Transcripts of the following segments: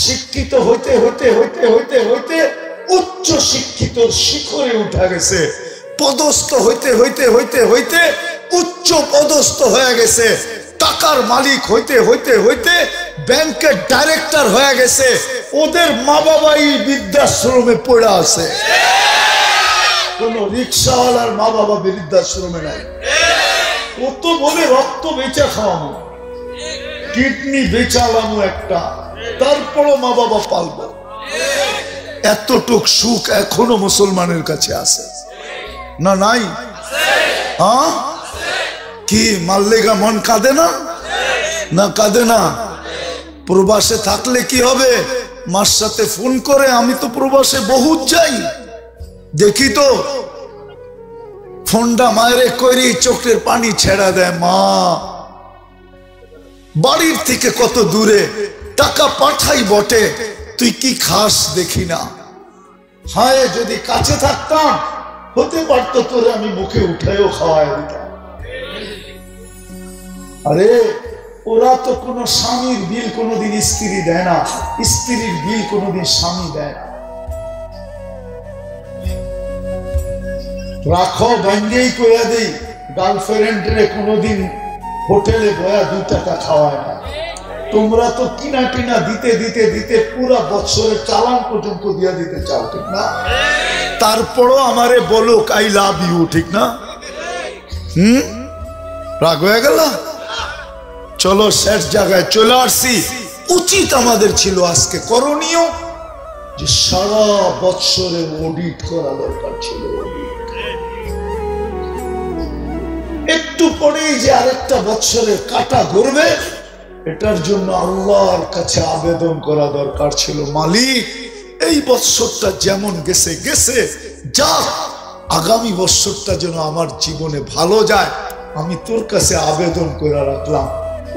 শিক্ষিত হইতে হইতে হইতে হইতে হইতে উচ্চ শিক্ষিত শিখরে উঠা গেছে, পদস্থ হইতে হইতে হইতে হইতে উচ্চ পদস্থ হয়ে গেছে, টাকার মালিক হইতে হইতে হইতে ব্যাংকের ডাইরেক্টর হয়ে গেছে। ওদের মা বাবাই বৃদ্ধাশ্রমে পড়ে আছে, কোন রিক্সাওয়ালার মা বাবা বৃদ্ধাশ্রমে নাই। ও তো বলে রক্ত বেচা খাওয়ানো, কিডনি বেচালামো একটা, তারপরও মা বাবা পালবো। এতটুক সুখ এখনো মুসলমানের কাছে আছে না? নাই? হ্যাঁ, কি মাল্লেগা মন কাঁদে না? না কাঁদে না? প্রবাসে থাকলে কি হবে? মার সাথে ফোন করে, আমি তো প্রবাসে বহুত যাই, দেখি তো ফোনটা মায়ের করি চোখের পানি ছেড়া দেয়। মা বাড়ির থেকে কত দূরে, টাকা পাঠাই বটে, তুই কি খাস দেখি না। হায় যদি কাছে থাকতাম হতে পারতো তোরে আমি মুখে উঠায়ও খাওয়াই দিতাম। আরে ওরা তো কোনো স্বামীর বিল কোনোদিন স্ত্রী দেয় না, স্ত্রীর বিল কোনোদিন স্বামী দেয় না। রাখো ভাঙ্গেই কইয়া দেই, গার্লফ্রেন্ডরে কোনোদিন হোটেলে বয়া 2 টাকা খাওয়ায় না। তোমরা তো কিনা টিনা দিতে দিতে দিতে পুরা বছরের চালান পর্যন্ত দিয়া দিতে চাও, ঠিক না? তারপরও আমারে বলো আই লাভ ইউ, ঠিক না? রাগ হয়ে গেল? চলো শেষ জায়গায় চলে আসছি। উচিত আমাদের ছিল আজকে করণীয় যে সারা বছরের অডিট করা দরকার ছিল। একটু পরেই যে আরেকটা বছরের কাটা ঘুরবে, এটার জন্য আল্লাহর কাছে আবেদন করা দরকার ছিল, মালিক এই বছরটা যেমন গেছে গেছে যাক, আগামী বছরটা যেন আমার জীবনে ভালো যায়, আমি তোর কাছে আবেদন করে রাখলাম।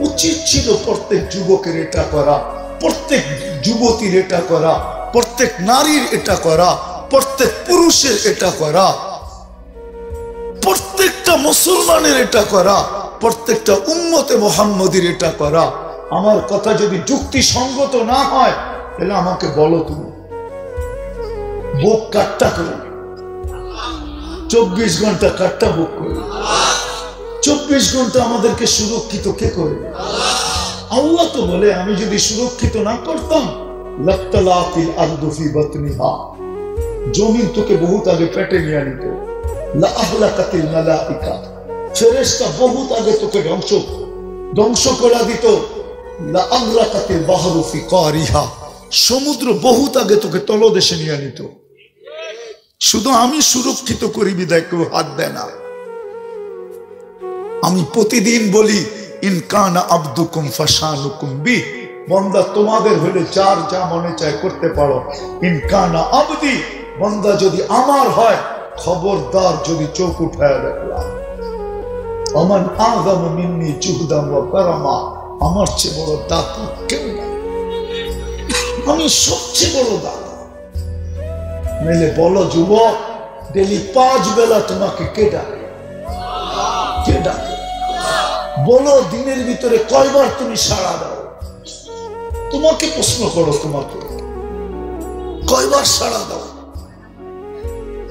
উচিত ছিল প্রত্যেক যুবকের এটা করা, প্রত্যেক যুবতীর এটা করা, প্রত্যেক নারীর এটা করা, প্রত্যেক পুরুষের এটা করা, প্রত্যেকটা মুসলমানের এটা করা, প্রত্যেকটা উম্মতে মুহাম্মদীর এটা করা। আমার কথা যদি যুক্তিসঙ্গত না হয় তাহলে আমাকে বলো, তুমি বুক কাটটা করো, 24 ঘন্টা কাটটা বুক করো। 24 ঘন্টা আমাদেরকে সুরক্ষিত কে করে? আল্লাহ তো বলে, আমি যদি সুরক্ষিত না করতাম লাত্তালাতিল আরদু ফি বাতনিহা, জমিন তোকে বহুত আগে পেটে নিয়ে নিত। লা আহলাকাতিল মালাইকা, ফেরেশতা বহুত আগে তোকে ধ্বংস করে দিত। লা আগরাকাতিল বাহরু ফি কারিহা, সমুদ্র বহুত আগে তোকে তলদেশে নিয়ে নিত। শুধু আমি সুরক্ষিত করি বিদায় কেউ হাত দেয় না। আমি প্রতিদিন বলি, ইন কানা আবদুকুম ফাশানুকুম বি, বান্দা তোমাদের হলে যার যা মনে চায় করতে পারো। ইন কানা আবদি, বান্দা যদি আমার হয় খবরদার যদি চোখ উঠায় দেখলাম। আমান আযম মিন্নি জুহদাম ওয়া কারামা, আমার চেয়ে বড় দাতা কেউ না, আমি সবচেয়ে বড় দাতা। মেলে বলো যুবক, ডেলি 5 বেলা তোমাকে কে ডাকে? কে ডাকে? বলো দিনের ভিতরে কয়বার তুমি সাড়া দাও? তোমাকে প্রশ্ন করো, তোমাকে কয়বার সাড়া দাও?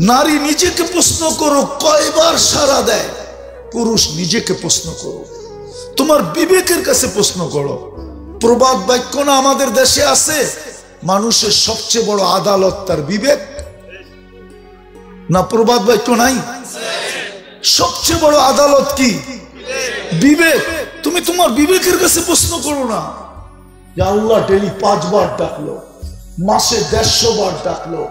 নারী নিজেকে প্রশ্ন করো কয়বার সাড়া দেয়। পুরুষ নিজেকে প্রশ্ন করো, তোমার বিবেকের কাছে প্রশ্ন করো। প্রবাদ বাক্য না আমাদের দেশে আছে, মানুষের সবচেয়ে বড় আদালত তার বিবেক না? প্রবাদ বাক্য নাই? সবচেয়ে বড় আদালত কি? বিবেক। তুমি তোমার বিবেকের কাছে প্রশ্ন করো না যে আল্লাহ ডেলি 5 বার ডাকলো, মাসে 150 বার ডাকলো,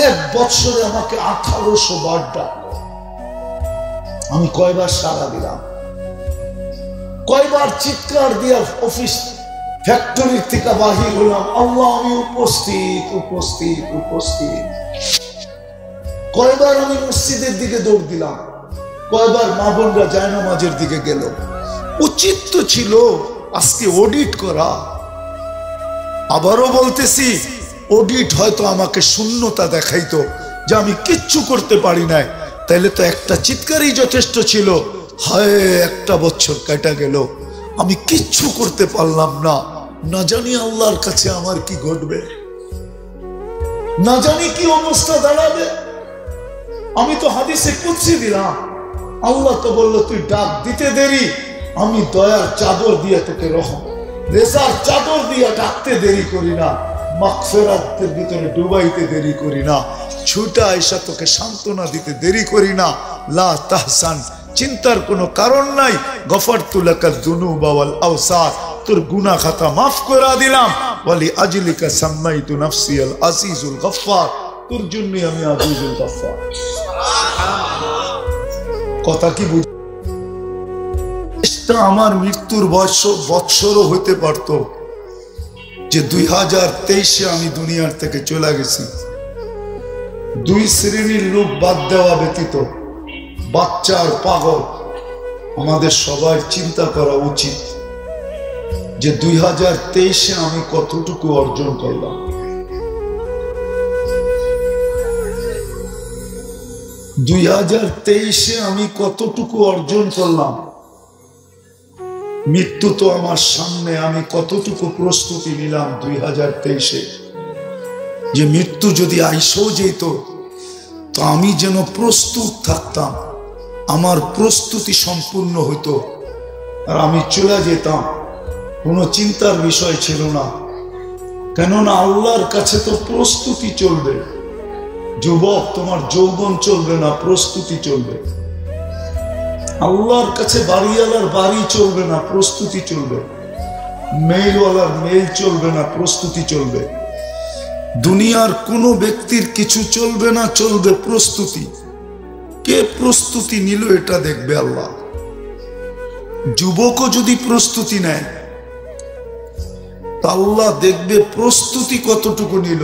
1 বছরে আমাকে 1800 বার ডাকলো, আমি কয়বার সাড়া দিলাম? কয়বার চিৎকার দিয়া অফিস ফ্যাক্টরি থেকে বাহির হলাম, আল্লাহ আমি উপস্থিত উপস্থিত উপস্থিত। কয়বার আমি মসজিদের দিকে দৌড় দিলাম, কয়বার মা বোনরা জায়নামাজের দিকে গেল। উচিত তো ছিল আজকে অডিট করা। আবারও বলতেছি, অডিট হয়তো আমাকে শূন্যতা দেখাইতো যে আমি কিচ্ছু করতে পারি নাই, তাইলে তো একটা চিৎকারই যথেষ্ট ছিল। হায়, একটা বছর কেটে গেল, আমি কিচ্ছু করতে পারলাম না, না জানি আল্লাহর কাছে আমার কি ঘটবে, না জানি কি অবস্থা দাঁড়াবে। আমি তো হাদিসে কুদসি দিলাম, আল্লাহ তো বললো তুই ডাক দিতে দেরি, আমি দয়ার চাদর দিয়ে তোকে রহম রেজার চাদর দিয়ে ডাকতে দেরি করি না, মাগফিরাতের ভিতরে ডুবাইতে দেরি করি না, ছুটা এসে তোকে সান্ত্বনা দিতে দেরি করি না। লা তাহসান, চিন্তার কোনো কারণ নাই। গফারতু লাকা যুনুবা ওয়াল আওসার, তোর গুনাহ খাতা মাফ করে দিলাম। ওয়ালি আজলিকা সাম্মাইতু নাফসি আল আজিজুল গফফার, তোর জন্য আমি আজিজুল গফফার। কথা কি বুঝ? আমার মৃত্যুর বৎসরও হইতে পারত যে 2023-এ আমি দুনিয়ার থেকে চলে গেছি। দুই শ্রেণীর লোক বাদ দেওয়া ব্যতীত, বাচ্চা আর পাগল, আমাদের সবাই চিন্তা করা উচিত যে 2023-এ আমি কতটুকু অর্জন করলাম। 2023-এ আমি কতটুকু অর্জন করলাম। মৃত্যু তো আমার সামনে, আমি কতটুকু প্রস্তুতি নিলাম 2023-এ যে মৃত্যু যদি আইসও যেত তো আমি যেন প্রস্তুত থাকতাম, আমার প্রস্তুতি সম্পূর্ণ হইতো আর আমি চলে যেতাম, কোনো চিন্তার বিষয় ছিল না। কেননা আল্লাহর কাছে তো প্রস্তুতি চলবে। যুবক, তোমার যৌবন চলবে না, প্রস্তুতি চলবে। আল্লাহর কাছে বাড়িওয়ালার বাড়ি চলবে না, প্রস্তুতি চলবে। মেইলওয়ালার মেইল চলবে না, প্রস্তুতি চলবে। দুনিয়ার কোনো ব্যক্তির কিছু চলবে না, চলবে প্রস্তুতি। কে প্রস্তুতি নিল এটা দেখবে আল্লাহ। যুবকও যদি প্রস্তুতি নেয় তা আল্লাহ দেখবে প্রস্তুতি কতটুকু নিল,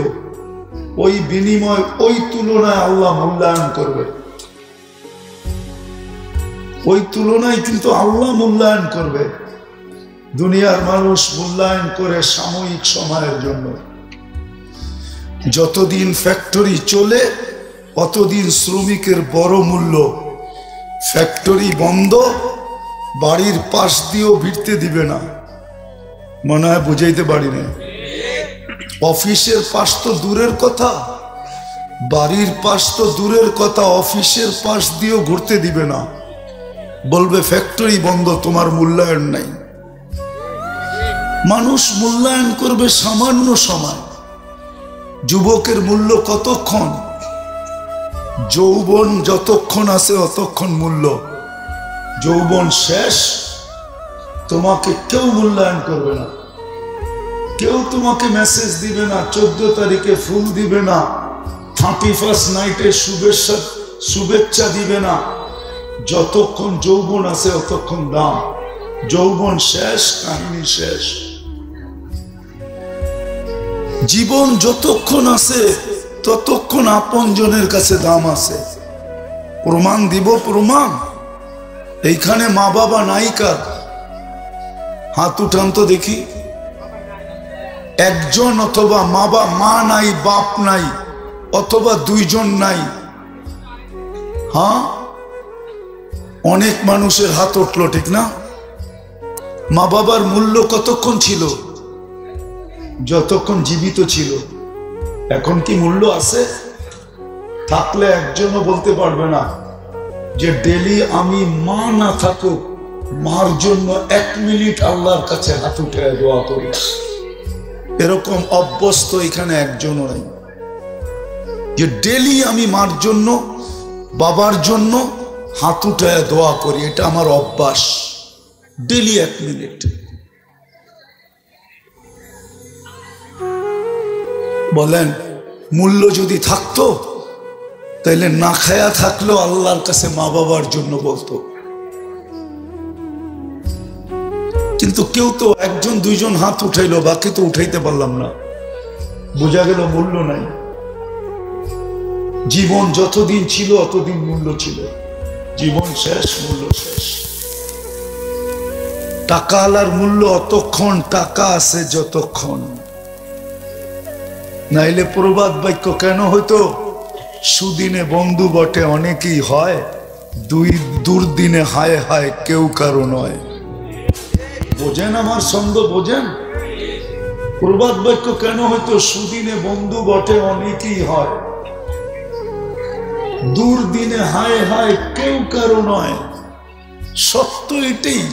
ওই বিনিময়, ওই তুলনায় আল্লাহ মূল্যায়ন করবে। ওই তুলনায় কিন্তু আল্লাহ মূল্যায়ন করবে। দুনিয়ার মানুষ মূল্যায়ন করে সাময়িক সময়ের জন্য। যতদিন ফ্যাক্টরি চলে অতদিন শ্রমিকের বড় মূল্য। ফ্যাক্টরি বন্ধ, বাড়ির পাশ দিয়েও ভিড়তে দিবে না। মনে হয় বুঝাইতে পারি না। অফিসের পাশ তো দূরের কথা, বাড়ির পাশ তো দূরের কথা, অফিসের পাশ দিয়েও ঘুরতে দিবে না। বলবে ফ্যাক্টরি বন্ধ, তোমার মূল্যায়ন নাই। মানুষ মূল্যায়ন করবে সামান্য সময়। যুবকের মূল্য কতক্ষণ? যৌবন যতক্ষণ আছে অতক্ষণ মূল্য। যৌবন শেষ, তোমাকে কেউ মূল্যায়ন করবে না, কেউ তোমাকে মেসেজ দিবে না, 14 তারিখে ফুল দিবে না, 31st নাইটে শুভেচ্ছা দিবে না। যতক্ষণ যৌবন আছে অতক্ষণ দাম। যৌবন শেষ, কাহিনী শেষ। জীবন যতক্ষণ আছে ততক্ষণ আপনজনের কাছে দাম আছে। প্রমাণ দিব, প্রমাণ। এইখানে মা বাবা নাই কার? হাত উঠান তো দেখি। একজন, অথবা মা নাই, বাপ নাই, অথবা দুইজন নাই। হ্যাঁ, অনেক মানুষের হাত উঠলো, ঠিক না? মা বাবার মূল্য কতক্ষণ ছিল? যতক্ষণ জীবিত ছিল। এখন কি মূল্য আছে? থাকলে একজনও বলতে পারবে না যে ডেলি আমি মা না থাকুক, মার জন্য 1 মিনিট আল্লাহর কাছে হাত উঠে দোয়া করি। এরকম অভ্যস্ত এখানে একজনও নাই যে ডেলি আমি মার জন্য, বাবার জন্য হাত উঠায় দোয়া করি। এটা আমার অভ্যাস, ডেলি 1 মিনিট। বলেন, মূল্য যদি থাকতো তাইলে না খায়া থাকলেও আল্লাহর কাছে মা বাবার জন্য বলতো। কিন্তু কেউ তো, একজন দুইজন হাত উঠাইলো, বাকি তো উঠাইতে পারলাম না। বোঝা গেল মূল্য নাই। জীবন যতদিন ছিল অতদিন মূল্য ছিল, জীবন শেষ, মূল্য শেষ। টাকা আলার মূল্য অতক্ষণ টাকা আছে যতক্ষণ। নাইলে প্রবাদ বাক্য কেন হইতো? সুদিনে বন্ধু বটে অনেকেই হয়, দুর্দিনে হায় হায় কেউ কারো নয়। বোঝেন আমার ছন্দ? বোঝেন? প্রবাদ বাক্য কেন হয়তো সুদিনে বন্ধু বটে অনেকেই হয়, দুর্দিনে হায় হায় কেউ কারো নয়। সত্য এটাই।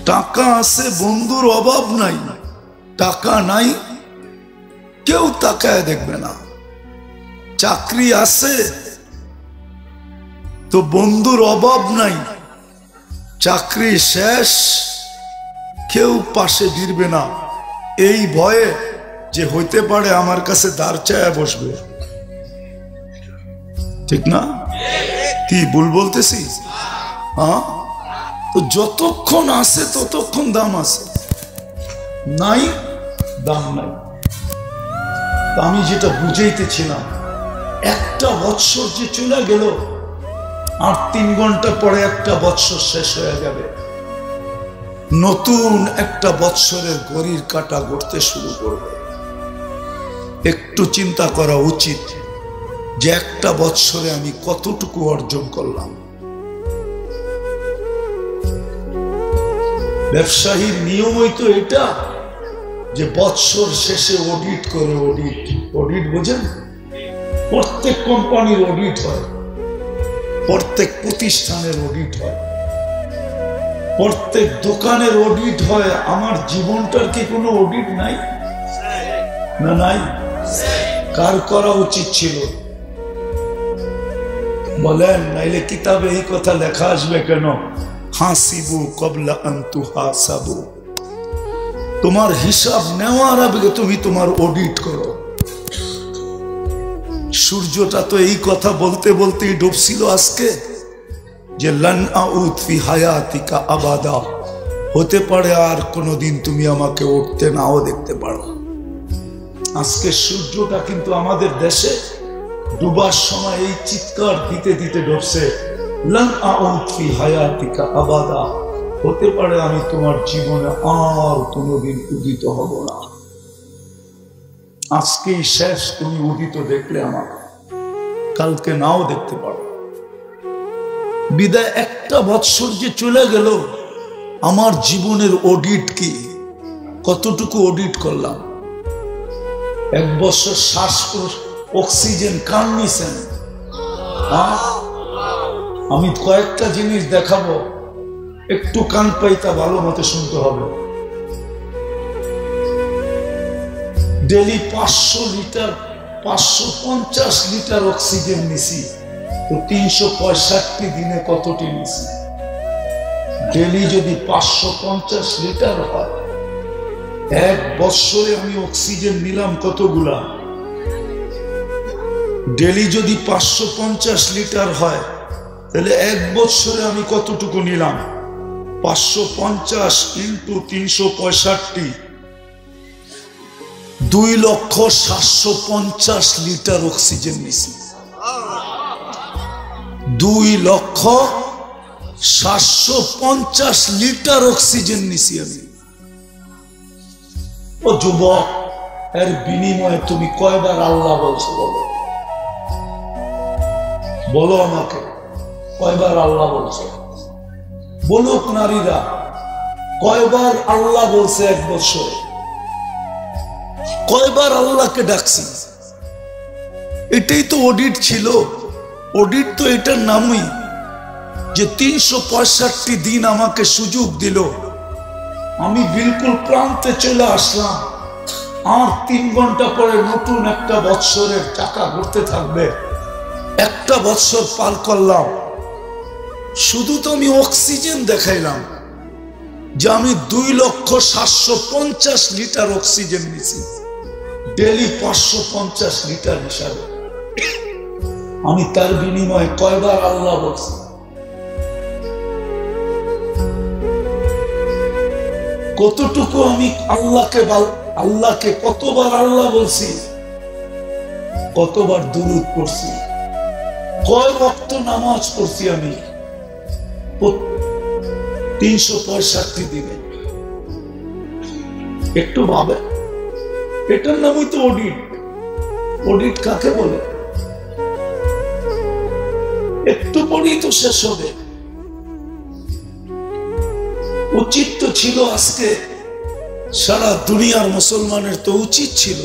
টাকা আছে বন্ধুর অভাব নাই, টাকা নাই কেউ তাকায় দেখবে না। চাকরি আছে তো বন্ধুর অভাব নাই, চাকরি শেষ কেউ পাশে ফিরবে না, এই ভয়ে যে হইতে পারে আমার কাছে দাঁড় চায়া বসবে। ঠিক না? কি ভুল বলতেছি? হ্যাঁ, তো যতক্ষণ আছে ততক্ষণ দাম আছে, নাই দাম নাই। আমি যেটা বুঝাইতেছিলাম, একটা বৎসর যে চলে গেল, আর 3 ঘন্টা পরে একটা বৎসর শেষ হয়ে যাবে, নতুন একটা বৎসরের ঘড়ির কাঁটা গড়তে শুরু করবে। একটু চিন্তা করা উচিত যে একটা বৎসরে আমি কতটুকু অর্জন করলাম। ব্যবসায়ীর নিয়মই তো এটা যে বৎসর শেষে অডিট করে। অডিট বোঝেন? প্রত্যেক কোম্পানির অডিট হয়, প্রত্যেক প্রতিষ্ঠানের অডিট হয়, প্রত্যেক দোকানের অডিট হয়। আমার জীবনটার কি কোনো অডিট নাই? না নাই? কার করা উচিত ছিল বলেন? নাইলে কিতাবে এই কথা লেখা আসবে কেন? হাসিবু কবলা আন তুহাসাবু। তোমার হিসাব নেওয়ার আগে তুমি তোমার অডিট করো। সূর্যটা তো এই কথা বলতে বলতেই ডুবছিল আজকে, যে লান আউদ ফি হায়াতিকা আবাদা, হতে পারে আর কোনোদিন তুমি আমাকে উঠতে নাও দেখতে পারো। আজকে সূর্যটা কিন্তু আমাদের দেশে ডুবার সময় এই চিৎকার দিতে দিতে ডুবছে, লান আউদ ফি হায়াতিকা আবাদা, হতে পারে আমি তোমার জীবনে আর কোনোদিন উদিত হব না। আজকেই শেষ, তুমি উদিত দেখলে আমাকে, কালকে নাও দেখতে পারো। বিদায় একটা বৎসর যে চলে গেল, আমার জীবনের অডিট কি? কতটুকু অডিট করলাম? 1 বছর শ্বাস অক্সিজেন কান নিছেন? আমি কয়েকটা জিনিস দেখাবো, একটু কান পাইতা ভালো মতো শুনতে হবে। ডেলি 500 লিটার 550 লিটার অক্সিজেন নিছি, তো 365 দিনে কতটি নিছি? ডেলি যদি 550 লিটার হয়, 1 বছরে আমি অক্সিজেন নিলাম কতগুলা? ডেলি যদি 550 লিটার হয়, তাহলে 1 বছরে আমি কতটুকু নিলাম? 550 ইন্টু 365, 2,750,000 লিটার অক্সিজেন নিছি। 2,750,000 লিটার অক্সিজেন নিছি আমি। ও যুবক, এর বিনিময়ে তুমি কয়বার আল্লাহ বলছো? বলো, বলো আমাকে, কয়বার আল্লাহ বলছো? বলুক নারীরা, কয়বার আল্লাহ বলছে 1 বছরে? কয়বার আল্লাহকে ডাকছি? এটাই তো অডিট ছিল। অডিট তো এটার নামই, যে 365 দিন আমাকে সুযোগ দিল, আমি বিলকুল প্রান্তে চলে আসলাম, আর 3 ঘন্টা পরে নতুন একটা বৎসরের চাকা ঘুরতে থাকবে। একটা বৎসর পার করলাম, শুধু তো আমি অক্সিজেন দেখাইলাম যে আমি 2,750,000 লিটার অক্সিজেন নিছি, ডেলি 550 লিটার হিসাবে। আমি তার বিনিময়ে কয়বার আল্লাহ বলছি? কতটুকু আমি আল্লাহকে কতবার আল্লাহ বলছি? কতবার দুরূদ পড়ছি? কয় ওয়াক্ত নামাজ পড়ছি আমি 365 দিনে? একটু ভাবে, এটার নামই তো অডিট। অডিট কাকে বলে? একটু পরেই তো শেষ হবে। উচিত তো ছিল আজকে সারা দুনিয়ার মুসলমানের তো উচিত ছিল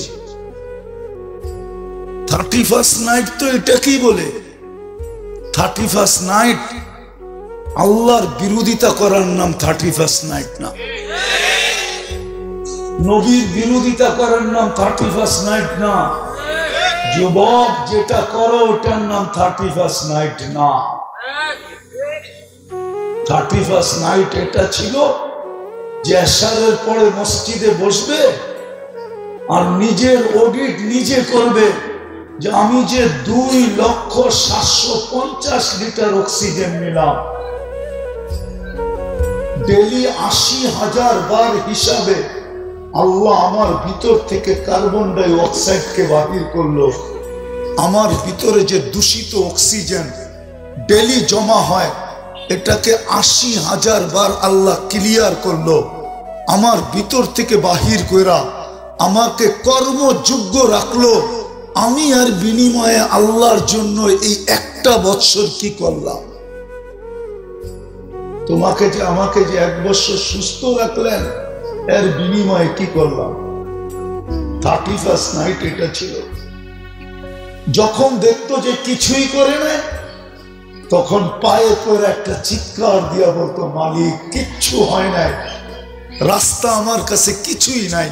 31st নাইট, তো এটা কি বলে 31st নাইট? আল্লাহর বিরোধিতা করার নাম 31st নাইট না, নবীর বিরোধিতা করার নাম 31st নাইট না। যুবক, যেটা করো ওটার নাম 31st নাইট না। 31st নাইট এটা ছিল যে এশারের পরে মসজিদে বসবে আর নিজের অডিট নিজে করবে যে আমি যে 2,750,000 লিটার অক্সিজেন নিলাম, ডেলি 80,000 বার হিসাবে আল্লাহ আমার ভিতর থেকে কার্বন ডাই অক্সাইডকে বাহির করলো। আমার ভিতরে যে দূষিত অক্সিজেন ডেলি জমা হয়, এটাকে 80,000 বার আল্লাহ ক্লিয়ার করলো। আমার ভিতর থেকে বাহির কইরা আমাকে কর্মযোগ্য রাখলো। আমি আর বিনিময়ে আল্লাহর জন্য এই একটা বছর কি করলাম? তোমাকে যে আমাকে যে 1 বছর সুস্থ রাখলেন, এর বিনিময়ে কি করলাম? 31st নাইট এটা ছিল। যখন দেখতো যে কিছুই করে না, তখন পায়ে পরে একটা চিৎকার দিয়া বলতো, মালিক কিচ্ছু হয় নাই, রাস্তা আমার কাছে কিছুই নাই,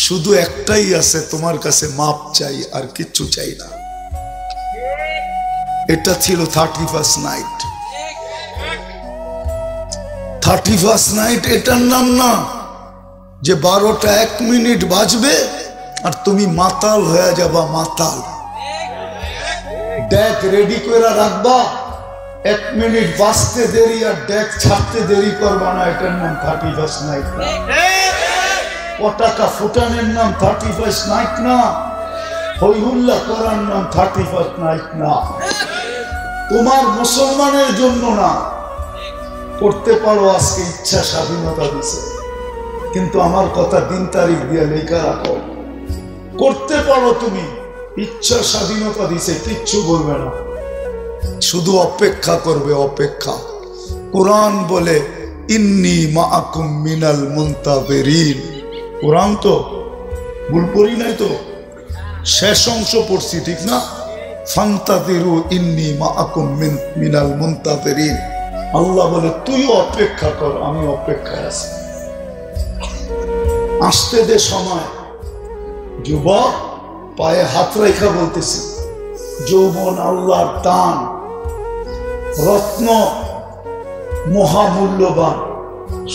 শুধু একটাই আছে, তোমার কাছে মাপ চাই, আর কিচ্ছু চাই না। এটা ছিল 31st নাইট। 31st নাইট এটার নাম না যে 12টা 1 মিনিট বাজবে আর তুমি মাতাল হয়ে যাবা। মাতাল ডেক রেডি করে রাখবা, 1 মিনিট বাজতে দেরি আর ডেক ছাড়তে দেরি করবা না, এটার নাম 31st নাইট না। পটাকা ফুটানোর নাম 31st নাইট না। হই হুল্লা করার নাম 31st নাইট না। তোমার মুসলমানের জন্য না। করতে পারো, আজকে ইচ্ছা স্বাধীনতা দিছে, কিন্তু আমার কথা দিন তারিখ দিয়ে লেখা রাখো। করতে পারো, তুমি ইচ্ছা স্বাধীনতা দিছে, কিচ্ছু বলবে না, শুধু অপেক্ষা করবে, অপেক্ষা। কোরআন বলে ইন্নী মাআকুম মিনাল মুনতাযিরিন। কোরআন তো ভুল পড়ি নাই তো, শেষ অংশ পড়ছি, ঠিক না? ফান্তাযিরু ইন্নী মাআকুম মিনাল মুনতাযিরিন। আল্লাহ বলে তুইও অপেক্ষা কর, আমি অপেক্ষায় আছি, আসতে দে সময়। যুবক, পায়ে হাত রেখা বলতেছি, যৌবন আল্লাহর দান, রত্ন, মহামূল্যবান।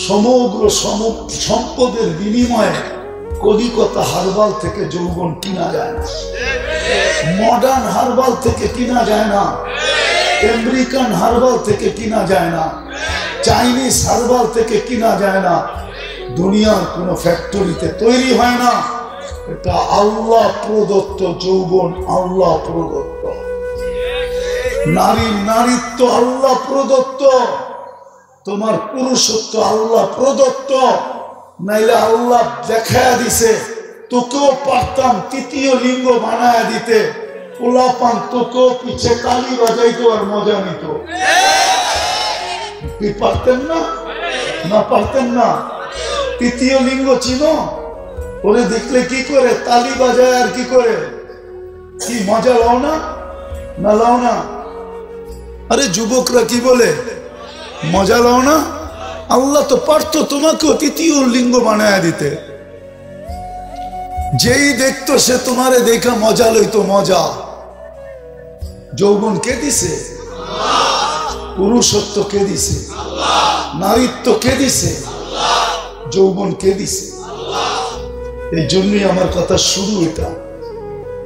সমগ্র সম্পদের বিনিময়ে কলিকতা হারবাল থেকে যৌবন কিনা যায় না, মডার্ন হারবাল থেকে কিনা যায় না, আমেরিকান হারবাল থেকে কিনা যায় না, চাইনিজ হারবাল থেকে কিনা যায় না, দুনিয়ার কোন ফ্যাক্টরিতে তৈরি হয় না। এটা আল্লাহ প্রদত্ত যৌবন, আল্লাহ প্রদত্ত। নারীর নারীত্ব আল্লাহ প্রদত্ত, তোমার পুরুষত্ব আল্লাহ প্রদত্ত। নাইলে আল্লাহ দেখায়া দিছে, তোকেও পারতাম 3য় লিঙ্গ বানায়া দিতে, পোলাপান তোকেও পিছে তালি বাজাইতো আর মজা নিত। কি পারতেন না? না পারতেন না? 3য় লিঙ্গ চিনো? ওরে দেখলে কি করে তালি বাজায় আর কি করে? কি মজা লাও না? না লাও না? আরে যুবকরা কি বলে, মজা লাও না? আল্লাহ তো পারতো তোমাকেও 3য় লিঙ্গ বানায়া দিতে। যেই দেখতো সে তোমারে দেখা মজা লইতো, মজা। যৌবন কে দিছে? পুরুষত্ব কে দিছে? নারীত্ব কে দিছে? যৌবন কে দিছে? এই জন্যই আমার কথা শুরু। এটা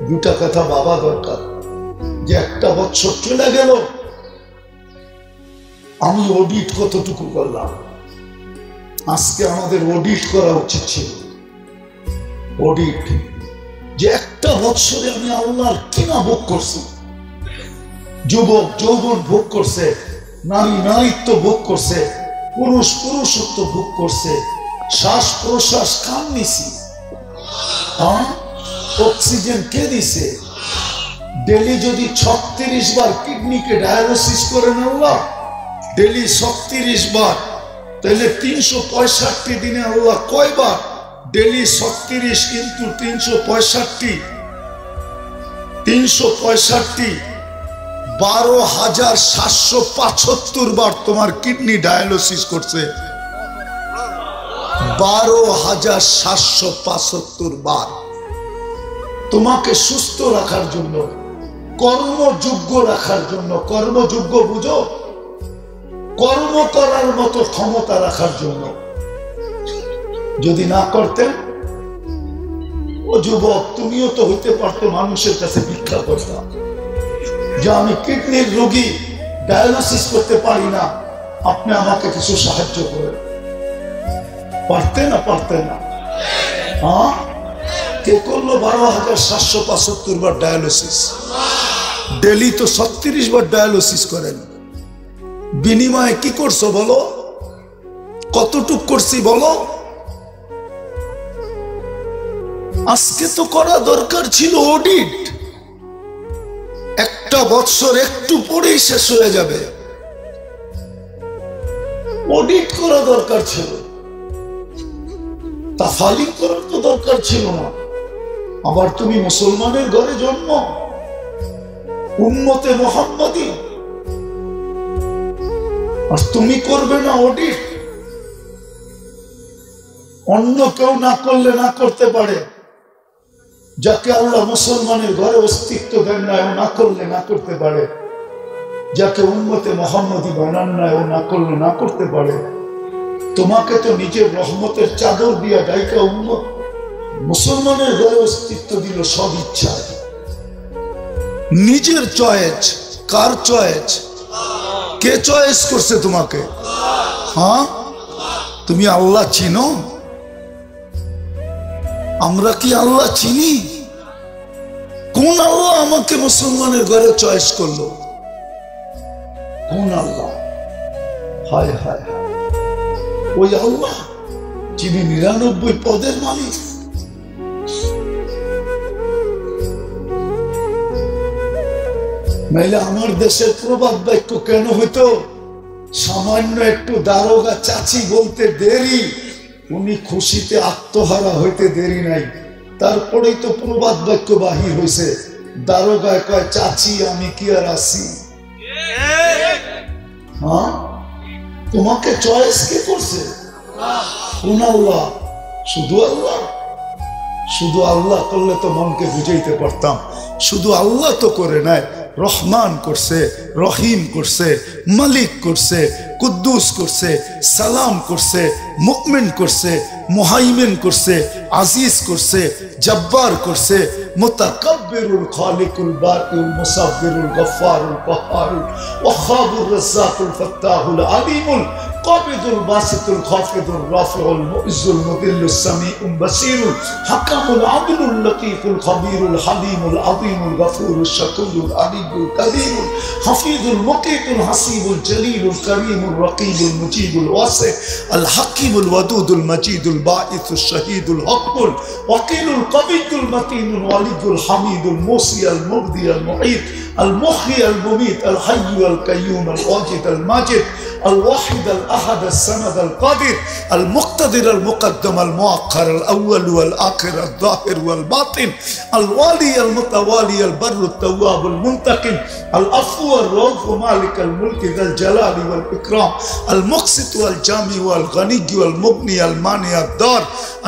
2টা কথা ভাবা দরকার, যে 1 বছর চলে গেল, আমি অডিট কতটুকু করলাম। আজকে আমাদের অডিট করা উচিত ছিল। অডিট, যে 1 বছরে আমি আল্লাহর কিনা ভোগ করছি। যুবক যৌবন ভোগ করছে, নারী নারীত্ব ভোগ করছে, পুরুষ পুরুষত্ব ভোগ করছে, শ্বাস প্রশ্বাস কান নিছি, অক্সিজেন কে দিছে? ডেলি যদি 36 বার কিডনিকে ডায়ালিসিস করেন আল্লাহ, ডেলি 36 বার তাহলে 365 দিনে আল্লাহ কয়বার? ডেলি 36 কিন্তু 365, 12,775 বার তোমার কিডনি ডায়ালিসিস করছে। 12,775 বার তোমাকে সুস্থ রাখার জন্য, কর্মযোগ্য রাখার জন্য। কর্মযোগ্য বুঝো? কর্ম করার মতো ক্ষমতা রাখার জন্য। যদি না করতেন, ও যুবক তুমিও তো হইতে পারতো মানুষের কাছে ভিক্ষা করতাম যে আমি কিডনির রোগী, ডায়ালিসিস করতে পারি না, আপনি আমাকে কিছু সাহায্য করেন। পারতেন না? পারতেন না? হ্যাঁ, কে করলো 12,775 বার ডায়ালিসিস? ডেলি তো 36 বার ডায়ালিসিস করেন। বিনিময়ে কি করছো বলো? কতটুক করছি বলো? আজকে তো করা দরকার ছিল অডিট। একটা বছর একটু পরেই শেষ হয়ে যাবে, অডিট করা দরকার ছিল। তাফালিং করার তো দরকার ছিল না। আবার তুমি মুসলমানের ঘরে জন্ম, উম্মতে মুহাম্মাদি, আর তুমি করবে না অডিট? অন্য কেউ না করলে না করতে পারে, যাকে আল্লাহ মুসলমানের ঘরে অস্তিত্ব দেন না ও না করলে না করতে পারে, যাকে উম্মতে মুহাম্মাদি বানান না ও না করলে না করতে পারে। তোমাকে তো নিজের রহমতের চাদর দিয়া ডাইকা উম্মত মুসলমানের ঘরে অস্তিত্ব দিল সব ইচ্ছা। নিজের চয়েস। কার চয়েস? কে চয়েস করছে তোমাকে? হ্যাঁ, তুমি আল্লাহ চিনো? আমরা কি আল্লাহ চিনি? কোন আল্লাহ আমাকে মুসলমানের ঘরে চয়েস করলো? কোন আল্লাহ? হায় হায় হায়, ওই আল্লাহ যিনি 99 পদের মালিক। নাইলে আমার দেশের প্রবাদ বাক্য কেন হইতো? সামান্য একটু দারোগা চাচি বলতে দেরি, উনি খুশিতে আত্মহারা হইতে দেরি নাই। তারপরেই তো প্রবাদ বাক্য বাহির হয়েছে, দারোগায় কয় চাচি আমি কি আর আসি? হ্যাঁ, তোমাকে চয়েস কে করছে? কোন আল্লাহ? শুধু আল্লাহ? শুধু আল্লাহ করলে তো মনকে বুঝাইতে পারতাম। শুধু আল্লাহ তো করে নাই, রহমান করছে, রহিম করছে, মালিক করছে, কুদ্দুস করছে, সালাম করছে, মুমিন করছে, মুহাইমিন করছে, আজিজ করছে, জব্বার করছে, মুতাকাব্বিরুল খালিকুল বারিউল মুসাব্বিরুল গফফারুল কহ্হারুল ওয়াহাবুর রাজ্জাকুল ফাত্তাহুল আলিমুল কাবিদুল বাসিতুল খাফিদুর রাফিউল মুইজ্জুল মুদিল্লুস সামিউল বাসিরুল হাকামুল আদলুল লতীফুল খবীরুল হালিমুল আযীমুল গফুরুশ শাকুরুল আলিমুল কারীমুল হাফিজুল মুকিতুল হাসিবুল জলিলুল করিমুল রকিবুল মুজিবুল ওয়াসি আল হাকিমুল ওয়াদুদুল মজিদুল বাঈসুশ শহীদুল হকমুল ওয়াকিলুল কবিয়ুল মতিনুল ওয়ালিদুল হামিদুল মুসি আল মুগদি আল মুঈদ المحيي المميت الحي القيوم الواجد الماجد الواحد الأحد الصمد القادر المقتدر المقدم المؤخر الأول والآخر الظاهر والباطن الوالي المتوالي البر التواب المنتقم العفو الرؤوف مالك الملك ذا الجلال والإكرام المقسط والجامع والغني والمغني المانع الدار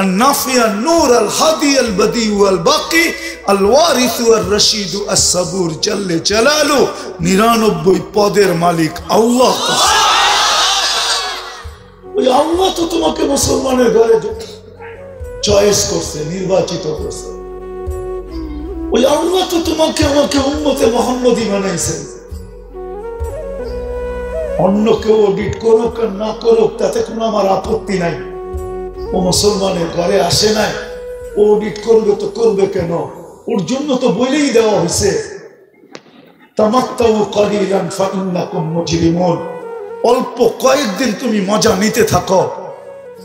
النافع النور الهادي البديع والباقي الوارث والرشيد الصبور جل জালালু। 99 পদের মালিক আল্লাহ। ওই আল্লাহ তো তোমাকে মুসলমানের ঘরে চয়েস করছে, নির্বাচিত করছে। ওই আল্লাহ তো তোমাকে আমাকে উম্মতে মুহাম্মাদি বানাইছেন। অন্য কেউ অডিট করুক আর না করুক তাতে কোনো আমার আপত্তি নাই। ও মুসলমানের ঘরে আসে নাই, ও অডিট করবে তো করবে কেন? ওর জন্য তো বলেই দেওয়া হয়েছে তামাত্তাউ কালিলান ফাইন্নাকুম মুজরিমুন। অল্প কয়েকদিন তুমি মজা নিতে থাকো,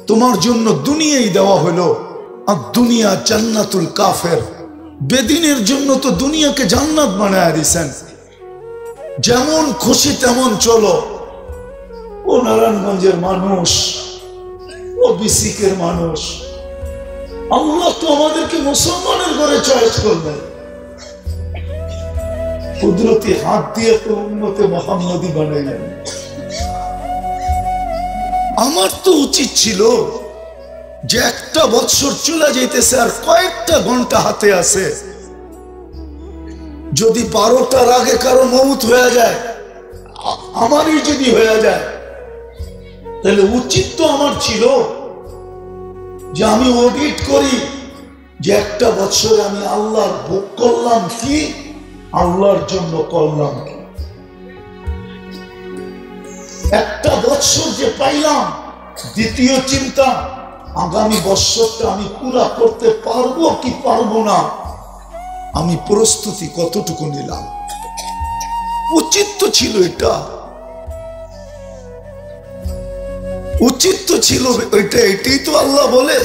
তোমার জন্য দুনিয়াই দেওয়া হলো। আর দুনিয়া জান্নাতুল কাফের। বেদিনের জন্য তো দুনিয়াকে জান্নাত বানায় দিয়েছেন। যেমন খুশি তেমন চলো। ও নারায়ণগঞ্জের মানুষ, ও বিসিকের মানুষ, আল্লাহ তো আমাদেরকে মুসলমানের ঘরে চয়েস করবেন। কুদরতি হাত দিয়ে তো উম্মতে মুহাম্মদী বানাইলেন। আমার তো উচিত ছিল যে একটা বছর চলে যাইতেছে আর কয়েকটা ঘন্টা হাতে আছে, যদি 12টার আগে কারো মউত হয়ে যায়, আমারই যদি হয়ে যায়, তাহলে উচিত তো আমার ছিল যে আমি অডিট করি যে একটা বছরে আমি আল্লাহর ভোগ করলাম কি, আল্লাহর জন্য করলাম কি। একটা বছর যে পাইলাম, দ্বিতীয় চিন্তা আগামী বছরটা আমি পুরা করতে পারবো কি পারবো না, আমি প্রস্তুতি কতটুকু নিলাম। উচিত তো ছিল, এটা উচিত তো ছিল ওইটা। এটাই তো আল্লাহ বলে,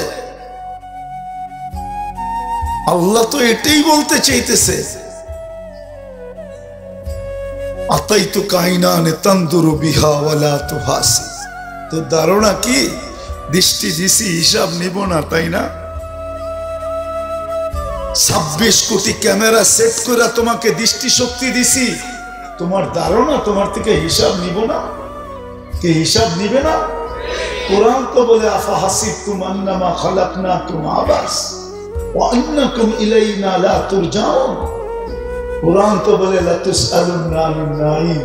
আল্লাহ তো এটাই বলতে চাইতেছে, আতাইতু কাইনানে তানদুরু বিহা ওয়ালা তুহাসি। তো ধারণা কি দৃষ্টি দিছি, হিসাব নিব না, তাই না? 26 কোটি ক্যামেরা সেট করে তোমাকে দৃষ্টি শক্তি দিছি, তোমার ধারণা তোমার থেকে হিসাব নিব না? কে হিসাব নিবে না? কোরআন তো বলে আফা হাসিবতুম আন্নামা খালাকনাকুম আবাস ওয়া আন্নাকুম ইলাইনা লা তুরজাউন। কোরআন তো বলে লা তুসআলুনা আনিন নাঈম।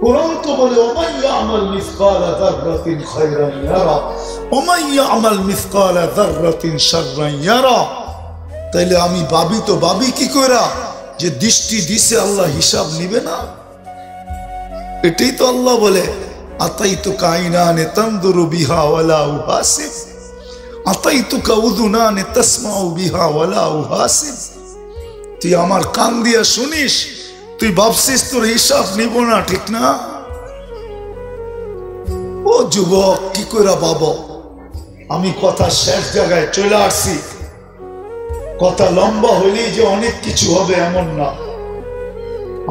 কোরআন তো বলে ওমান ইয়ামাল মিসকালা যাররাতিন খায়রান ইয়ারা ওমান ইয়ামাল মিসকালা যাররাতিন শাররান ইয়ারা। তাইলে আমি ভাবি তো ভাবি কি কইরা যে দৃষ্টি দিছে আল্লাহ হিসাব নিবে না? এটাই তো আল্লাহ বলে আতাইতুকা আইনানে তানদুরু বিহা ওয়ালা উহাসিব আতাইতুকা উযুনানে তাসমাউ বিহা ওয়ালা উহাসিব। তুই আমার কান দিয়া শুনিস, তুই ভাবছিস তোর হিসাব নিব না, ঠিক না? ও যুবক, কি কইরা বাবা, আমি কথা শেষ জায়গায় চলে আসছি। কথা লম্বা হইলেই যে অনেক কিছু হবে এমন না,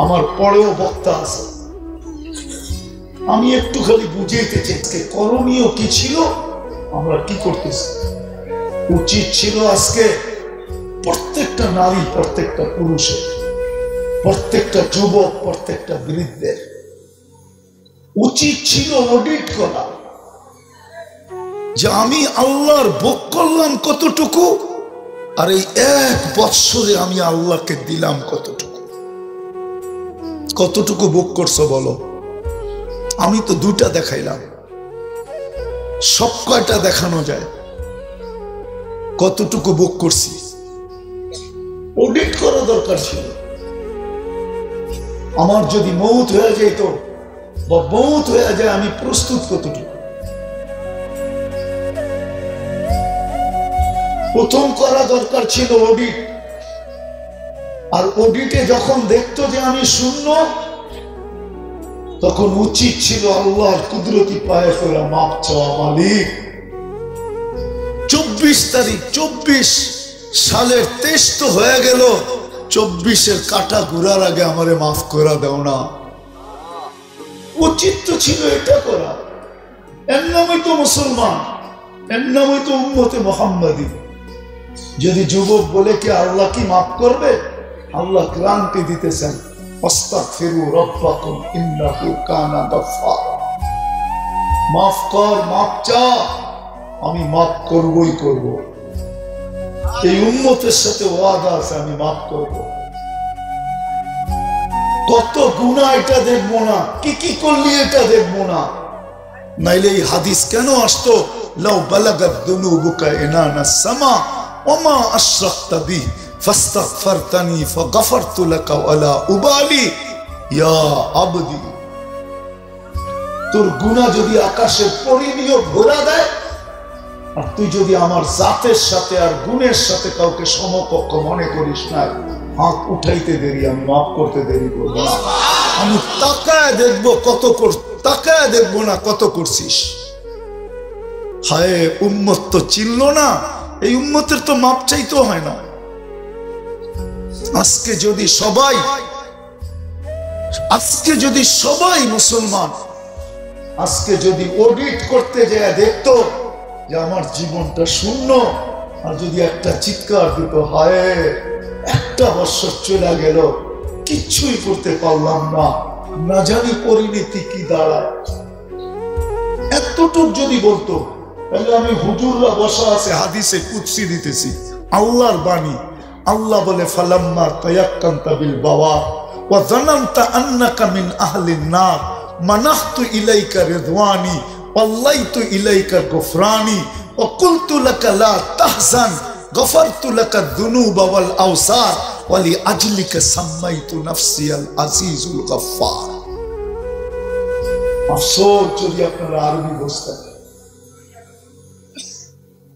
আমার পরেও বক্তা আছে। আমি একটু খালি বুঝাইতে চাই করণীয় কি ছিল, আমরা কি করতেছি। উচিত ছিল আজকে প্রত্যেকটা নারী, প্রত্যেকটা পুরুষের, প্রত্যেকটা যুবক, প্রত্যেকটা বৃদ্ধের উচিত ছিল অডিট করা যে আমি আল্লাহর ভোগ করলাম কতটুকু, আর এই 1 বৎসরে আমি আল্লাহকে দিলাম কতটুকু। কতটুকু ভোগ করছো বলো? আমি তো 2টা দেখাইলাম, সব কয়টা দেখানো যায়? কতটুকু ভোগ করছি অডিট করা দরকার ছিল। আমার যদি মউত হয়ে যেত বা মউত হয়ে যায়, আমি প্রস্তুত কতটুকু। প্রথম করা দরকার ছিল অডিট। আর অডিটে যখন দেখতো যে আমি শূন্য, তখন উচিত ছিল আল্লাহর কুদরতি পায়ে ফেরা মাপ চাওয়া। মালিক, 24 তারিখ 24 সালের 23 তো হয়ে গেল, 24-এর কাটা ঘুরার আগে আমারে মাফ করে দাও না। উচিত তো ছিল এটা করা। এর নামই তো মুসলমান, এর নামই তো উম্মতে মুহাম্মাদী। যদি যুবক বলে কি আল্লাহ কি মাফ করবে, আল্লাহ গ্যারান্টি দিতেছেন, আস্তাগফিরু রাব্বাকুম ইন্নাহু কানা গাফফারা। মাফ কর, মাফ চা, আমি মাফ করবই করব। এই উম্মতের সাথে ওয়াদা আছে, আমি মাফ করব। কত গুনাহ এটা দেখবো না, কি কি করলি এটা দেখবো না। নাইলে এই হাদিস কেন আসতো, লাউ বালাগাত দুনুবুকা ইনানাস সামা ওমা আশরাকতা বি ফাস্তাগফারতানি ফাগফারতু লাকা ওয়ালা উবালি ইয়া আবদি। তোর গুনাহ যদি আকাশের পরিণীয় ঘোরা দেয়, আর তুই যদি আমার জাতের সাথে আর গুণের সাথে কাউকে সমকক্ষ মনে করিস না, হাত উঠাইতে দেরি, আমি মাফ করতে দেরি করবো না। আমি তাকায় দেখবো কত তাকায় দেখবো না কত করছিস। হায়, উম্মত তো চিনল না, এই উম্মতের তো মাপ চাইতেও হয় না। আজকে যদি সবাই মুসলমান আজকে যদি অডিট করতে যায় দেখতো যে আমার জীবনটা শূন্য, আর যদি একটা চিৎকার দিত, হায় একটা বছর চলে গেল, কিচ্ছুই করতে পারলাম না, না জানি পরিণতি কি দাঁড়ায়, এতটুক যদি বলতো, তাহলে আমি হুজুররা বসা আছে হাদিসে কুদসি দিতেছি, আল্লাহর বাণী। আল্লাহ বলে ফালাম্মা তায়াক্কানতা বিল বাওয়া ওয়া যানানতা আন্নাকা মিন আহলিন নার মানাহতু ইলাইকা রিদওয়ানি ওয়াল্লাইতু ইলাইকা গফরানি ওয়া কুলতু লাকা লা তাহজান গফারতু লাকা যুনুবা ওয়াল আওসার ওয়া লিআজলিকা সাম্মাইতু নাফসি আল আজিজুল গফফার। আফসোস যদি আপনারা আরবি বুঝতেন,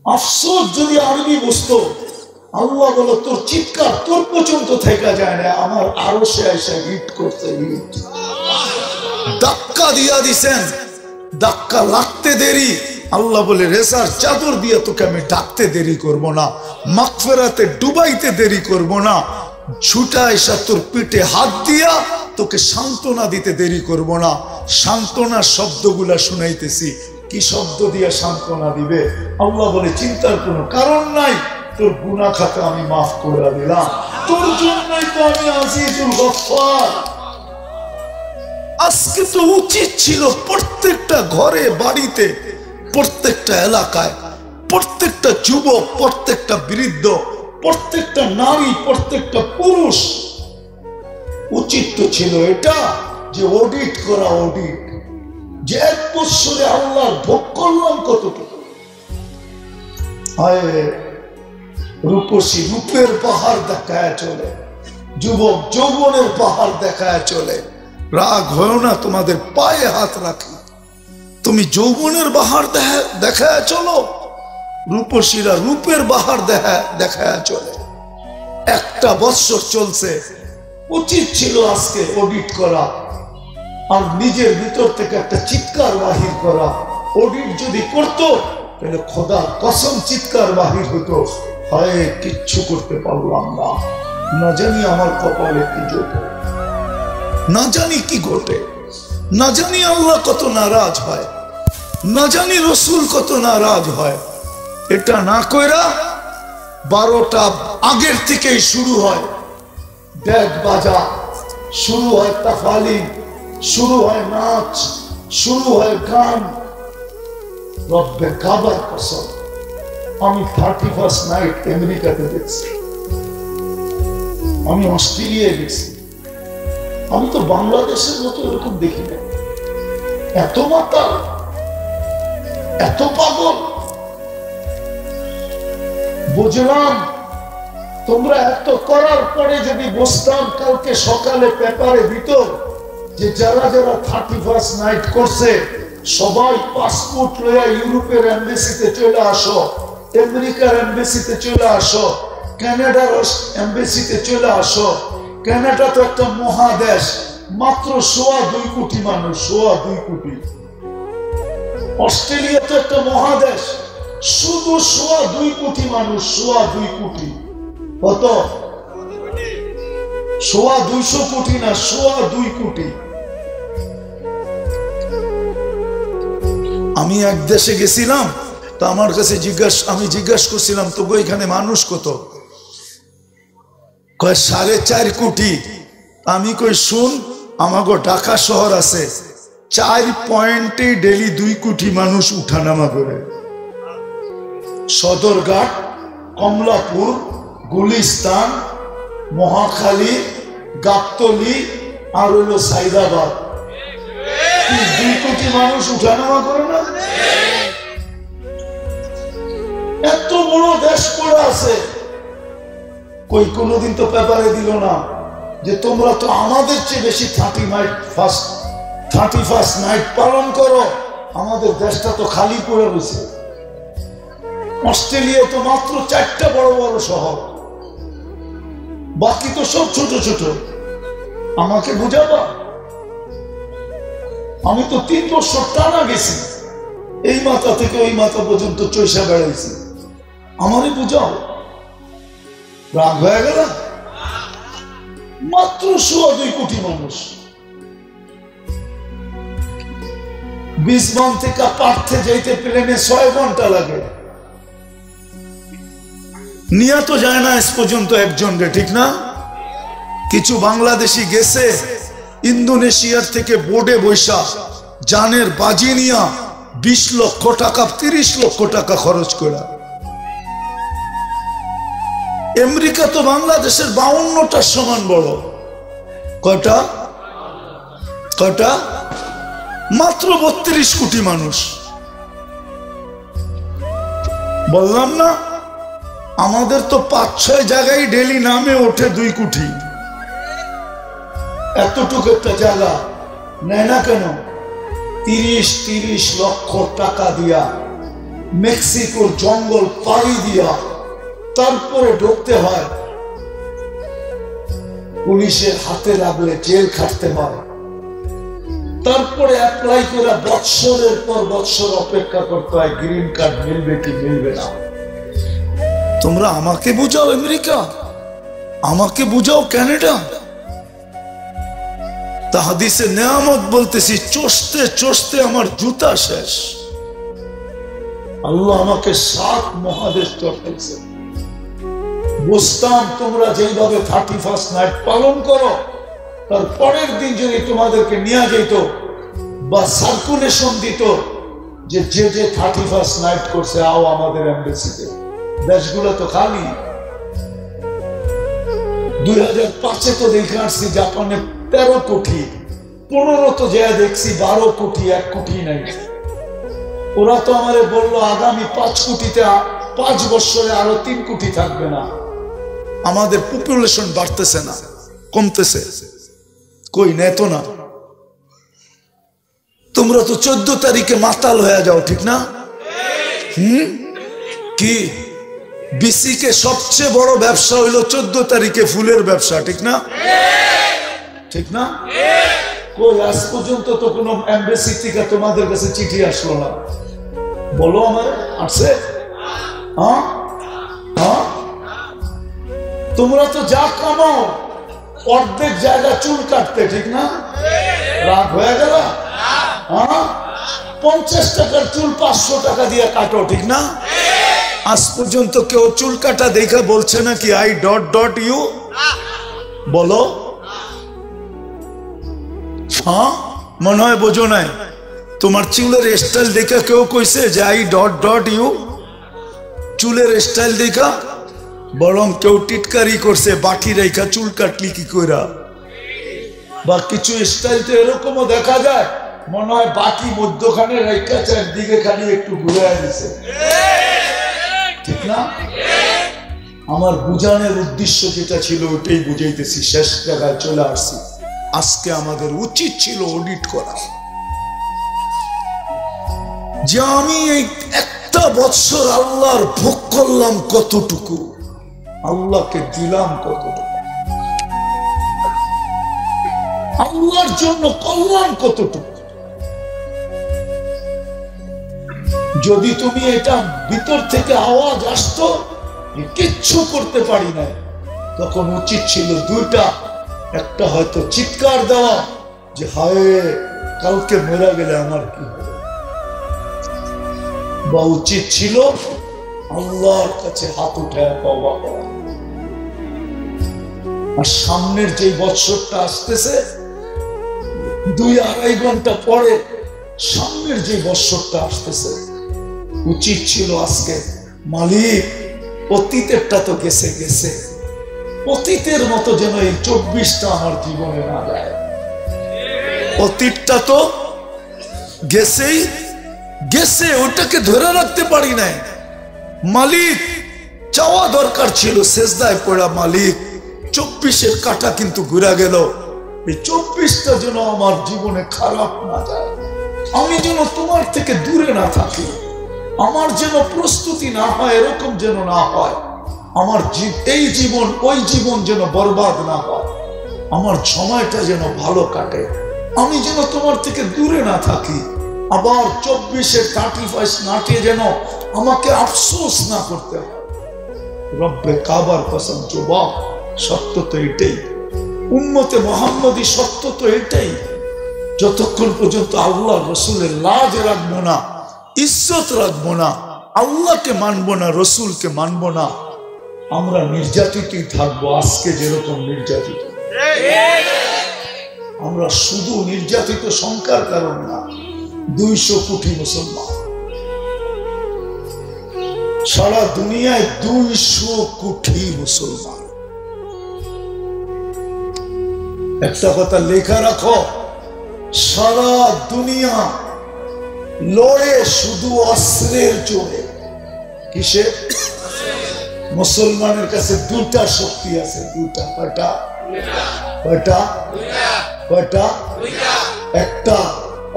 আফসোস যদি আরবি বুঝতো। আল্লাহ বলো তোর চিৎকার তোর পর্যন্ত থেকে যায় না, আমার আরো সে এসে হিট করতে, হিট ধাক্কা দিয়া দিছেন, ধাক্কা লাগতে দেরি। আল্লাহ বলে রেসার চাদর দিয়ে তোকে আমি ডাকতে দেরি করব না, মাগফিরাতে ডুবাইতে দেরি করব না, ছুটা এসে তোর পিঠে হাত দিয়া তোকে সান্ত্বনা দিতে দেরি করব না। সান্ত্বনার শব্দগুলা শুনাইতেছি, কি শব্দ দিয়ে সান্ত্বনা দিবে? আল্লাহ বলে চিন্তার কোনো কারণ নাই, তোর গুনাহ খাতা আমি মাফ করে দিলাম, তোর জন্যই তো আমি আজিজুল গফফার। আজকে তো উচিত ছিল প্রত্যেকটা ঘরে বাড়িতে, প্রত্যেকটা এলাকায়, প্রত্যেকটা যুবক, প্রত্যেকটা বৃদ্ধ, প্রত্যেকটা নারী, প্রত্যেকটা পুরুষ, উচিত তো ছিল এটা যে অডিট করা, অডিট যে এক বছরে আল্লাহ ভোগ করলাম কতটুকু। রূপসী রূপের পাহাড় দেখায় চলে, যুবক যৌবনের পাহাড় দেখায় চলে। রাগ হয় না, তোমাদের পায়ে হাত রাখি, তুমি যৌবনের পাহাড় দেখায় চলো, রূপসীরা রূপের পাহাড় দেখায় চলে। একটা বছর চলছে, উচিত ছিল আজকে অডিট করা, আর নিজের ভিতর থেকে একটা চিৎকার বাহির করা। অডিট যদি করতো তাহলে খোদার কসম চিৎকার বাহির হতো, হায় কিচ্ছু করতে পারলাম না, না জানি আমার কপালে কি জোটে, না জানি কি ঘটে, না জানি আল্লাহ কত নারাজ হয়, না জানি রসুল কত নারাজ হয়। এটা না কইরা 12টা আগের থেকেই শুরু হয় ডেক বাজা, শুরু হয় তাফালিম, শুরু হয় নাচ, শুরু হয় গান। রব্বে কাবার কসম, আমি 31st নাইট আমেরিকাতে দেখছি, আমি অস্ট্রেলিয়ায় দেখছি, আমি তো বাংলাদেশের মতো এরকম দেখি না। এত মাতাল, এত পাগল। বুঝলাম তোমরা এত করার পরে যদি বসতাম, কালকে সকালে পেপারে দিত যে যারা যারা 31st নাইট করছে সবাই পাসপোর্ট লইয়া ইউরোপের এমবেসিতে চলে আসো, আমেরিকার এমবেসিতে চলে আসো, কানাডার এমবেসিতে চলে আসো। কানাডা তো একটা মহাদেশ, মাত্র 2.25 কোটি মানুষ, 2.25 কোটি। অস্ট্রেলিয়া তো একটা মহাদেশ, শুধু 2.25 কোটি মানুষ, 2.25 কোটি। কত? 2.25 কোটি না, 2.25 কোটি। আমি এক দেশে গেছিলাম, তো আমার কাছে আমি জিজ্ঞাসা করছিলাম তো এখানে মানুষ কত? কয় 4.5 কোটি। আমি কই শুন, আমাগো ঢাকা শহর আছে 4 পয়েন্টে ডেলি 2 কোটি মানুষ উঠানামা করে। সদরঘাট, কমলাপুর, গুলিস্তান, মহাখালী, গাবতলী আর হইল সাইদাবাদ, 2 কোটি মানুষ উঠানামা করে না? এত বড় দেশ পড়ে আছে, কই কোনোদিন তো পেপারে দিল না যে তোমরা তো আমাদের চেয়ে বেশি 31st নাইট পালন করো, আমাদের দেশটা তো খালি পড়ে রয়েছে। অস্ট্রেলিয়া তো মাত্র 4টা বড় বড় শহর, বাকি তো সব ছোট ছোট। আমাকে বুঝাবা? আমি তো 3 বছর টানা গেছি, এই মাথা থেকে ওই মাথা পর্যন্ত চৈষা বেড়াইছি, আমারই বুঝাও। রাগ হয়ে গেল? মাত্র 2.25 কোটি মানুষ, বিসবন থেকে পার্থে যাইতে প্লেনে 6 ঘন্টা লাগে, নিয়ে তো যায় না আজ পর্যন্ত একজন রে, ঠিক না? কিছু বাংলাদেশি গেছে ইন্দোনেশিয়ার থেকে বোর্ডে বৈশা জানের বাজি নিয়া 20 লক্ষ টাকা 30 লক্ষ টাকা খরচ করা। আমেরিকা তো বাংলাদেশের 52টার সমান বড়। কয়টা? মাত্র 32 কোটি মানুষ। বললাম না, আমাদের তো 5-6 জায়গায় ডেলি নামে ওঠে 2 কোটি। এতটুকু একটা জায়গা নেয় না কেন? 30 লক্ষ টাকা দিয়া মেক্সিকোর জঙ্গল পাড়ি দিয়া তারপরে ঢুকতে হয়। পুলিশের হাতে লাগলে জেল খাটতে হয়, তারপরে অ্যাপ্লাই করে বৎসরের পর বৎসর অপেক্ষা করতে হয় গ্রিন কার্ড মিলবে কি মিলবে না। তোমরা আমাকে বুঝাও আমেরিকা, আমাকে বুঝাও কানাডা। তা হাদিসে নেয়ামত বলতেছি, চষতে চষতে আমার জুতা শেষ। আল্লাহ আমাকে 7 মহাদেশ চড়তেছে। বুঝতাম তোমরা যেভাবে 31st নাইট পালন করো, তার পরের দিন যদি তোমাদেরকে নিয়ে যেত বা সার্কুলেশন দিত যে যে 31st নাইট করছে আও আমাদের এমবেসিতে, দেশগুলো তো খালি। 2005-এ তো দেখে আসছি জাপানে 13 কোটি, 15 তো যা দেখছি 12 কোটি, 1 কোটি নাই। ওরা তো আমারে বললো আগামী 5 কোটিতে 5 বছরে আরো 3 কোটি থাকবে না। আমাদের পপুলেশন বাড়তেছে না, কমতেছে। কই নেই তো না। তোমরা তো 14 তারিখে মাতাল হয়ে যাও, ঠিক না? কি বিসিকে সবচেয়ে বড় ব্যবসা হইলো 14 তারিখে ফুলের ব্যবসা, ঠিক না? ঠিক না? কই আজ পর্যন্ত তো কোনো এমবেসি থেকে তোমাদের কাছে চিঠি আসলো না। বলো আমার আসছে? হ্যাঁ, তোমরা তো যা কামাও অর্ধেক জায়গা চুল কাটতে, ঠিক না? রাগ হয়ে গেল? 50 টাকার চুল 500 টাকা দিয়ে কাটো, ঠিক না? আজ পর্যন্ত কেউ চুল কাটা দেখা বলছে নাকি আই ... ইউ? বলো। হ্যাঁ, মনে হয় বোঝো নাই। তোমার চুলের স্টাইল দেখা কেউ কইছে যে আই ... ইউ? চুলের স্টাইল দেখা? বরং কেউ টিটকারি করছে বাটি রেখা চুল কাটলি কি কইরা। বা কিছু স্টাইল তো এরকমও দেখা যায়, মনে হয় বাকি মধ্যখানে রেখা চারদিকে খালি একটু ঘুরে দিছে, ঠিক না? আমার বুঝানোর উদ্দেশ্য যেটা ছিল ওটাই বুঝাইতেছি, শেষ জায়গায় চলে আসছি। আজকে আমাদের উচিত ছিল অডিট করা, যে আমি এই একটা বছর আল্লাহর ভোগ করলাম কতটুকু, আল্লাহকে দিলাম কতটুকু, আল্লাহর জন্য করলাম কতটুকু। যদি তুমি এটা ভিতর থেকে আওয়াজ আসতো কিচ্ছু করতে পারি না, তখন উচিত ছিল 2টা। একটা হয়তো চিৎকার দেওয়া যে হায় কালকে মরে গেলে আমার কি হবে, বা উচিত ছিল আল্লাহর কাছে হাত উঠায় তওবা করা। আর সামনের যে বছরটা আসতেছে 2-2.5 ঘন্টা পরে সামনের যে বছরটা আসতেছে, উচিত ছিল আজকে মালিক অতীতেরটা তো গেছে গেছে, অতীতের মতো যেন এই 24টা আমার জীবনে না যায়। অতীতটা তো গেছেই গেছে, ওটাকে ধরে রাখতে পারি নাই। মালিক চাওয়া দরকার ছিল সেজদায় পড়া, মালিক 24-এর কাটা কিন্তু ঘুরে গেল, এই 24টা যেন আমার জীবনে খারাপ না যায়, আমি যেন তোমার থেকে দূরে না থাকি, আমার যেন প্রস্তুতি না হয়, এরকম যেন না হয়, আমার এই জীবন ওই জীবন যেন বরবাদ না হয়, আমার সময়টা যেন ভালো কাটে, আমি যেন তোমার থেকে দূরে না থাকি। আবার 24-এর 31 নাটে যেন আমাকে আফসোস না করতে হয়। রব্বে কাবার কসম, যুবক সত্য তো এটাই, উম্মতে মুহাম্মদী সত্য তো এটাই। যতক্ষণ পর্যন্ত আল্লাহ রসুলের লাজ রাখবো না, ইজ্জত রাখবো না, আল্লাহকে মানবো না, রসুলকে মানবো না, আমরা নির্যাতিতই থাকবো। আজকে যেরকম নির্যাতিত, আমরা শুধু নির্যাতিত সংখ্যার কারণ না, 200 কোটি মুসলমান সারা দুনিয়ায়, 200 কোটি মুসলমান। একটা কথা লেখা রাখো, সারা দুনিয়া লড়ে শুধু অস্ত্রের জোরে। কিসে? মুসলমানের কাছে দুটা শক্তি আছে, দুটা। কয়টা? কয়টা? কয়টা? একটা,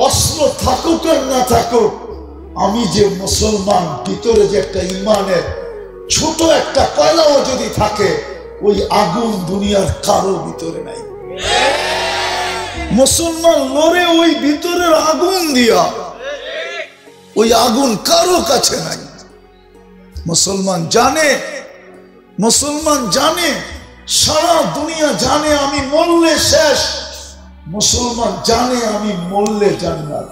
অস্ত্র থাকুক আর না থাকুক, আমি যে মুসলমান, ভিতরে যে একটা ইমানের ছোট একটা কয়লাও যদি থাকে, ওই আগুন দুনিয়ার কারো ভিতরে নাই। মুসলমান লড়ে ওই ভিতরের আগুন দিয়া, ওই আগুন কারো কাছে নাই। মুসলমান জানে, মুসলমান জানে, সারা দুনিয়া জানে আমি মরলে শেষ, মুসলমান জানে আমি মরলে জান্নাত,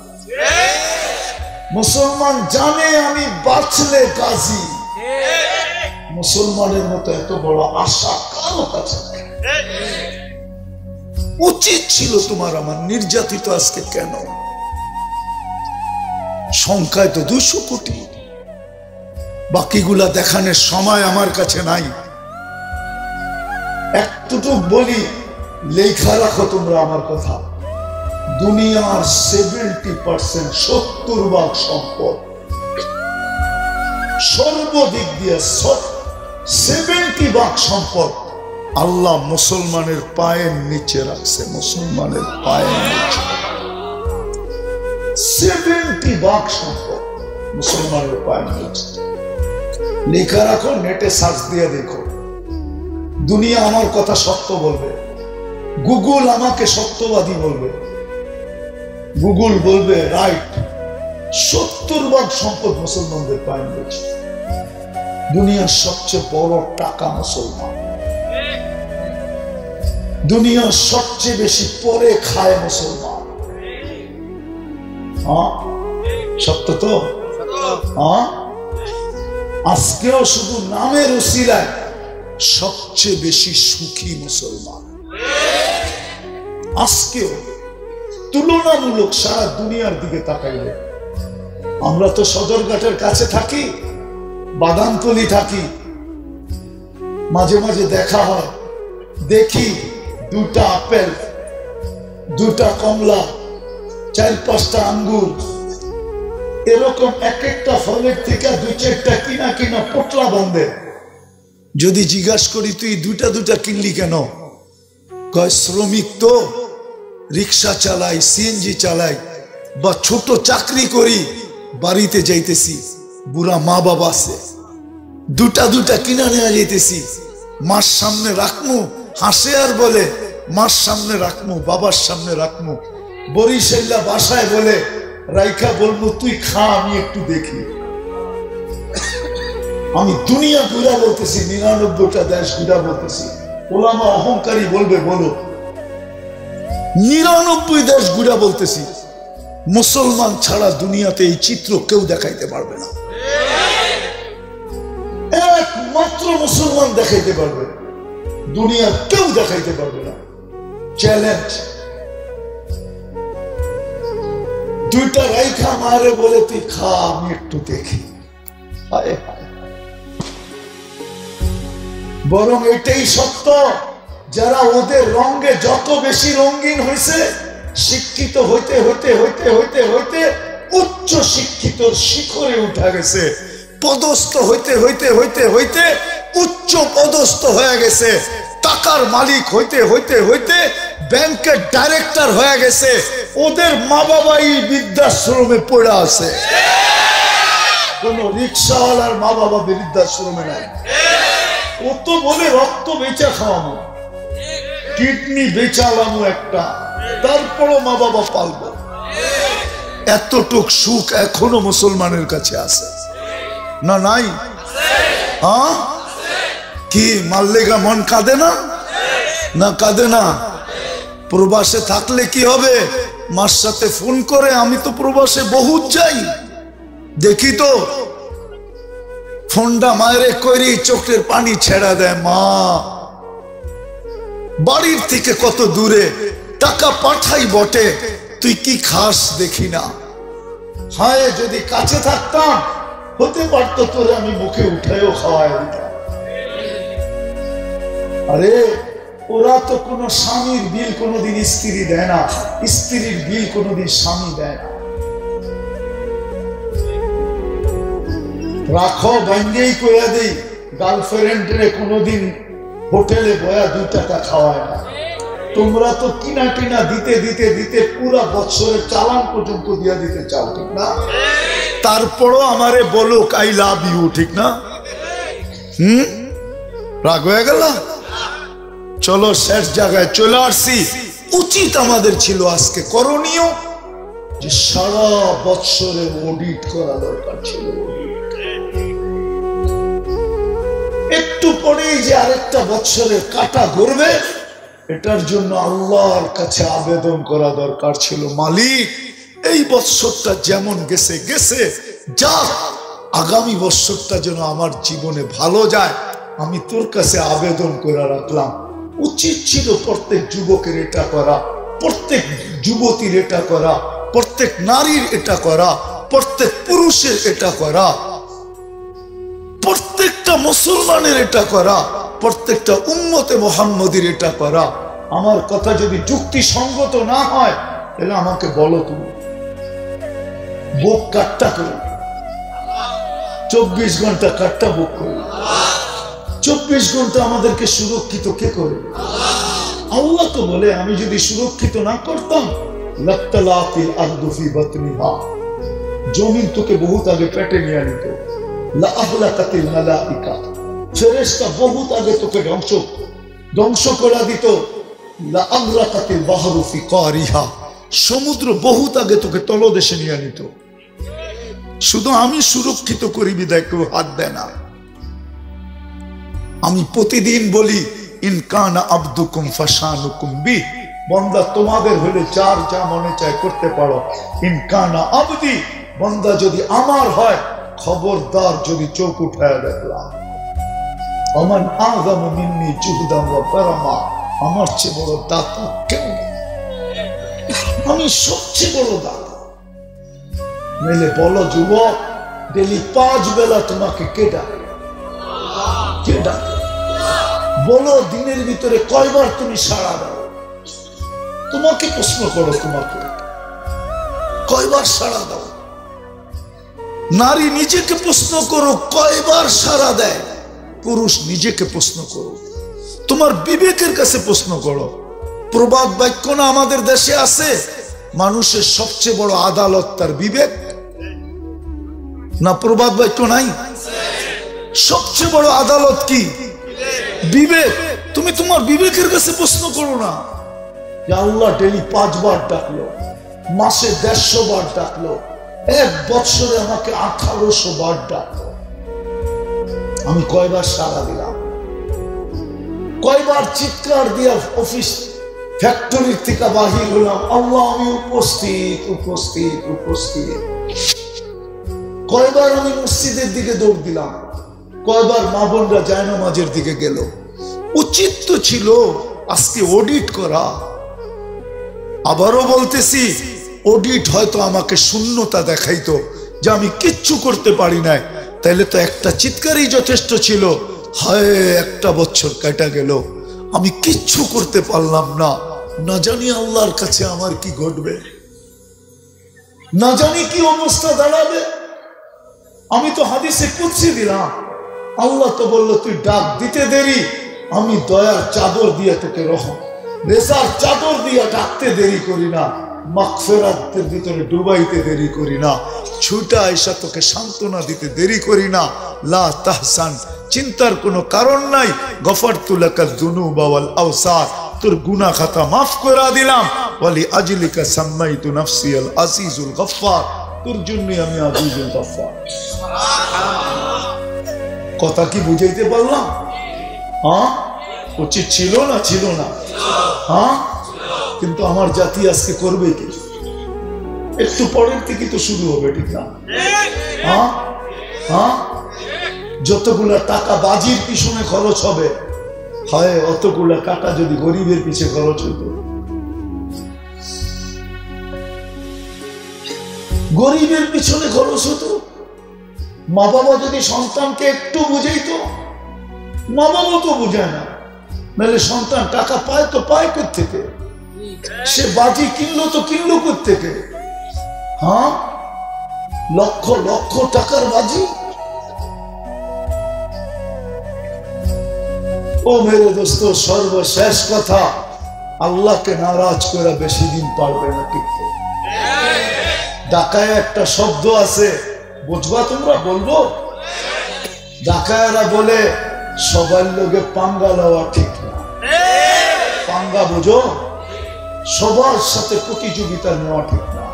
মুসলমান জানে আমি বাঁচলে গাজী। মুসলমানের মতো এত বড় আশা কারো কাছে নাই। উচিত ছিল তোমার আমার নির্যাতিত আজকে কেন? সংখ্যায় তো 200 কোটি। বাকিগুলা দেখানোর সময় আমার কাছে নাই। একটুটুক বলি, লেখা রাখো তোমরা আমার কথা। দুনিয়ার 70%, 70% সম্পদ সর্বদিক দিয়ে 70% সম্পদ আল্লাহ মুসলমানের পায়ের নিচে রাখছে। মুসলমানের পায়ের নিচে 70% সম্পদ মুসলমানের পায়ের নিচে। লেখা রাখো, নেটে সার্চ দিয়ে দেখো। দুনিয়া আমার কথা সত্য বলবে, গুগল আমাকে সত্যবাদী বলবে, গুগল বলবে রাইট, 70% সম্পদ মুসলমানদের পায়ের নিচে। দুনিয়ার সবচেয়ে বড় টাকা মুসলমান, দুনিয়ার সবচেয়ে বেশি পরে খায় মুসলমান। হ্যাঁ, সত্য তো? হ্যাঁ, আজকেও শুধু নামের উসিলায় সবচেয়ে বেশি সুখী মুসলমান। আজকেও তুলনামূলক সারা দুনিয়ার দিকে তাকাইলে, আমরা তো সদরঘাটের কাছে থাকি, বাদামতলি থাকি, মাঝে মাঝে দেখা হয়, দেখি 2টা আপেল, 2টা কমলা, 4-5টা আঙ্গুর, এরকম এক একটা ফলের থেকে 2-4টা কিনা পোটলা বাঁধে। যদি জিজ্ঞাসা করি তুই 2টা কিনলি কেন? কয় শ্রমিক তো, রিক্সা চালাই, সিএনজি চালাই, বা ছোট চাকরি করি, বাড়িতে যাইতেছি, বুড়া মা বাবা আছে, 2টা কিনা নেওয়া যাইতেছি, মার সামনে রাখমু, হাসে আর বলে মার সামনে রাখমু, বাবার সামনে রাখমু, বরিশাল্লা বাসায় বলে রাইখা বলবো তুই খা, আমি একটু দেখি। আমি দুনিয়া ঘুরা বলতেছি, 99টা দেশ ঘুরা বলতেছি, ওলামা অহংকারী বলবে বলো, 99 দেশ ঘুরা বলতেছি। মুসলমান ছাড়া দুনিয়াতে এই চিত্র কেউ দেখাইতে পারবে না, একমাত্র মুসলমান দেখাইতে পারবে, দুনিয়ার কেউ দেখাইতে পারবে না। চ্যালেঞ্জ। 2টা রাইখা মারে বলে তুই খা, আমি একটু দেখি। বরং এটাই সত্য, যারা ওদের রঙে যত বেশি রঙিন হয়েছে, শিক্ষিত হইতে হইতে হইতে হইতে হইতে উচ্চ শিক্ষিত শিখরে উঠা গেছে, পদস্থ হইতে হইতে হইতে হইতে উচ্চ পদস্থ হয়ে গেছে, টাকার মালিক হইতে হইতে হইতে ব্যাংকের ডাইরেক্টর হয়ে গেছে, ওদের মা বাবাই বৃদ্ধাশ্রমে পড়ে আছে। কোন রিক্সাওয়ালার মা বাবা বৃদ্ধাশ্রমে নাই। ও তো বলে রক্ত বেচা খাওয়ানো, কিডনি বেচালামো একটা, তারপরও মা বাবা পালবো। এতটুক সুখ এখনো মুসলমানের কাছে আছে না? নাই? হ্যাঁ, কি মাল্লেগা মন কাঁদে না? না কাঁদে না? প্রবাসে থাকলে কি হবে? মার সাথে ফোন করে, আমি তো প্রবাসে বহুত যাই, দেখি তো ফোনটা মায়ের করি চোখের পানি ছেড়া দেয়। মা বাড়ির থেকে কত দূরে, টাকা পাঠাই বটে, তুই কি খাস দেখি না। হায় যদি কাছে থাকতাম হতে পারতো তোরে আমি মুখে উঠাইও খাওয়াই দিতাম। আরে ওরা তো কোনো স্বামীর বিল কোনোদিন স্ত্রী দেয় না, স্ত্রীর বিল কোনোদিন স্বামী দেয় না। রাখো ভাঙ্গেই কইয়া দেই, গার্লফ্রেন্ডরে কোনোদিন হোটেলে বয়া 2 টাকা খাওয়ায় না। তোমরা তো কিনা কিনা দিতে দিতে দিতে পুরা বছরের চালান পর্যন্ত দিয়া দিতে চাও, ঠিক না? তারপরও আমারে বলো আই লাভ ইউ, ঠিক না? রাগ হয়ে গেল? চলো শেষ জায়গায় চলে আসছি। উচিত আমাদের ছিল আজকে করণীয় যে সারা বছরের অডিট করা দরকার ছিল। একটু পরেই যে আরেকটা বছরের কাটা ঘুরবে, এটার জন্য আল্লাহর কাছে আবেদন করা দরকার ছিল, মালিক এই বছরটা যেমন গেছে গেছে যা, আগামী বছরটা যেন আমার জীবনে ভালো যায়, আমি তোর কাছে আবেদন করে রাখলাম। উচিত ছিল প্রত্যেক যুবকের এটা করা, প্রত্যেক যুবতীর এটা করা, প্রত্যেক নারীর এটা করা, প্রত্যেক পুরুষের এটা করা, প্রত্যেকটা মুসলমানের এটা করা, প্রত্যেকটা উম্মতে মুহাম্মদীর এটা করা। আমার কথা যদি যুক্তিসঙ্গত না হয় তাহলে আমাকে বলো, তুমি বুক কাটটা করে 24 ঘন্টা কাটটা বুক করে 24 ঘন্টা আমাদেরকে সুরক্ষিত কে করে? আল্লাহ তো বলে আমি যদি সুরক্ষিত না করতাম লাত্তালাতিল আরদু ফি বাতনিহা, জমিন তোকে বহুত আগে পেটে নিয়ে নিত। লা আহলাকাতিল মালাইকা, ফেরেশতা বহুত আগে তোকে ধ্বংস করে দিত। লা আগরাকাতিল বাহরু ফি কারিহা, সমুদ্র বহুত আগে তোকে তলদেশে নিয়ে নিত। শুধু আমি সুরক্ষিত করি বিদায় কেউ হাত দেয় না। আমি প্রতিদিন বলি ইনকানা আব্দুকুম ফাশানুকুম বি, বান্দা তোমাদের হলে যার যা মনে চায় করতে পারো। ইনকানা আবদি, বান্দা যদি আমার হয় খবরদার যদি চোখ উঠায় দেখলাম। ওমান আযমু মিন্নি জুহদান ওয়া কারামা, আমার চেয়ে বড় দাতা কেউ নেই, আমি সবচেয়ে বড় দাতা। মেলে বলো যুবক, ডেলি 5 বেলা তোমাকে কে ডাকে? কে ডাকে? বলো দিনের ভিতরে কয়বার তুমি সাড়া দাও? তোমাকে প্রশ্ন করো, তোমাকে কয়বার সাড়া দাও? নারী নিজেকে প্রশ্ন করো কয়বার সাড়া দেয়। পুরুষ নিজেকে প্রশ্ন করো, তোমার বিবেকের কাছে প্রশ্ন করো। প্রবাদ বাক্য না আমাদের দেশে আছে, মানুষের সবচেয়ে বড় আদালত তার বিবেক না? প্রবাদ বাক্য নাই? সবচেয়ে বড় আদালত কি? বিবেক। তুমি তোমার বিবেকের কাছে প্রশ্ন করো না যে আল্লাহ ডেলি 5 বার ডাকলো, মাসে 150 বার ডাকলো, 1 বছরে আমাকে 1800 বার ডাকলো, আমি কয়বার সাড়া দিলাম? কয়বার চিৎকার দিয়া অফিস ফ্যাক্টরি থেকে বাহির হলাম, আল্লাহ আমি উপস্থিত উপস্থিত উপস্থিত। কয়বার আমি মসজিদের দিকে দৌড় দিলাম, কয়বার মা বোনরা জায়নামাজের দিকে গেল। উচিত তো ছিল আজকে অডিট করা। আবারও বলতেছি, অডিট হয়তো আমাকে শূন্যতা দেখাইতো যে আমি কিচ্ছু করতে পারি নাই, তাইলে তো একটা চিৎকারই যথেষ্ট ছিল। হায়, একটা বছর কাটা গেল, আমি কিচ্ছু করতে পারলাম না, না জানি আল্লাহর কাছে আমার কি ঘটবে, না জানি কি অবস্থা দাঁড়াবে। আমি তো হাদিসে কুদসি দিলাম, আল্লাহ তো বললো তুই ডাক দিতে দেরি, আমি দয়ার চাদর দিয়ে তোকে রেসার চাদর দিয়ে ডাকতে দেরি করি না, মাগফিরাতের ভিতরে ডুবাইতে দেরি করি না, ছুটা এসে তোকে সান্ত্বনা দিতে দেরি করি না। লা তাহসান, চিন্তার কোনো কারণ নাই। গফারতু লাকা যুনুবা ওয়াল আওসার, তোর গুনাহ খাতা মাফ করে দিলাম। ওয়ালি আজলিকা সাম্মাইতু নাফসি আল আজিজুল গফফার, তোর জন্যই আমি আজিজুল গফফার। কথা কি বুঝাইতে পারলাম? হ্যাঁ, উচিত ছিল না? ছিল না? হ্যাঁ, কিন্তু আমার জাতি আজকে করবে কি? একটু পরের থেকে তো শুরু হবে, ঠিক না? হ্যাঁ হ্যাঁ, যতগুলা টাকা বাজির পিছনে খরচ হবে, হয় অতগুলা টাকা যদি গরিবের পিছে খরচ হইত। গরিবের পিছনে খরচ হতো। মা বাবা যদি সন্তানকে একটু বুঝাইতো, মা বাবা তো বুঝায় না, নাহলে সন্তান টাকা পায় তো পায় কোত্থেকে? সে বাজি কিনলো তো কিনলো কোত্থেকে? হ্যাঁ, লক্ষ লক্ষ টাকার বাজি। ও মেরে দোস্ত, সর্বশেষ কথা, আল্লাহকে নারাজ করে বেশি দিন পারবে না টিকতে। ঢাকায় একটা শব্দ আছে, বুঝবা তোমরা? বলবো? ঢাকায়রা বলে সবার লোকে পাঙ্গা লওয়া ঠিক না। পাঙ্গা বুঝো? সবার সাথে প্রতিযোগিতা নেওয়া ঠিক না,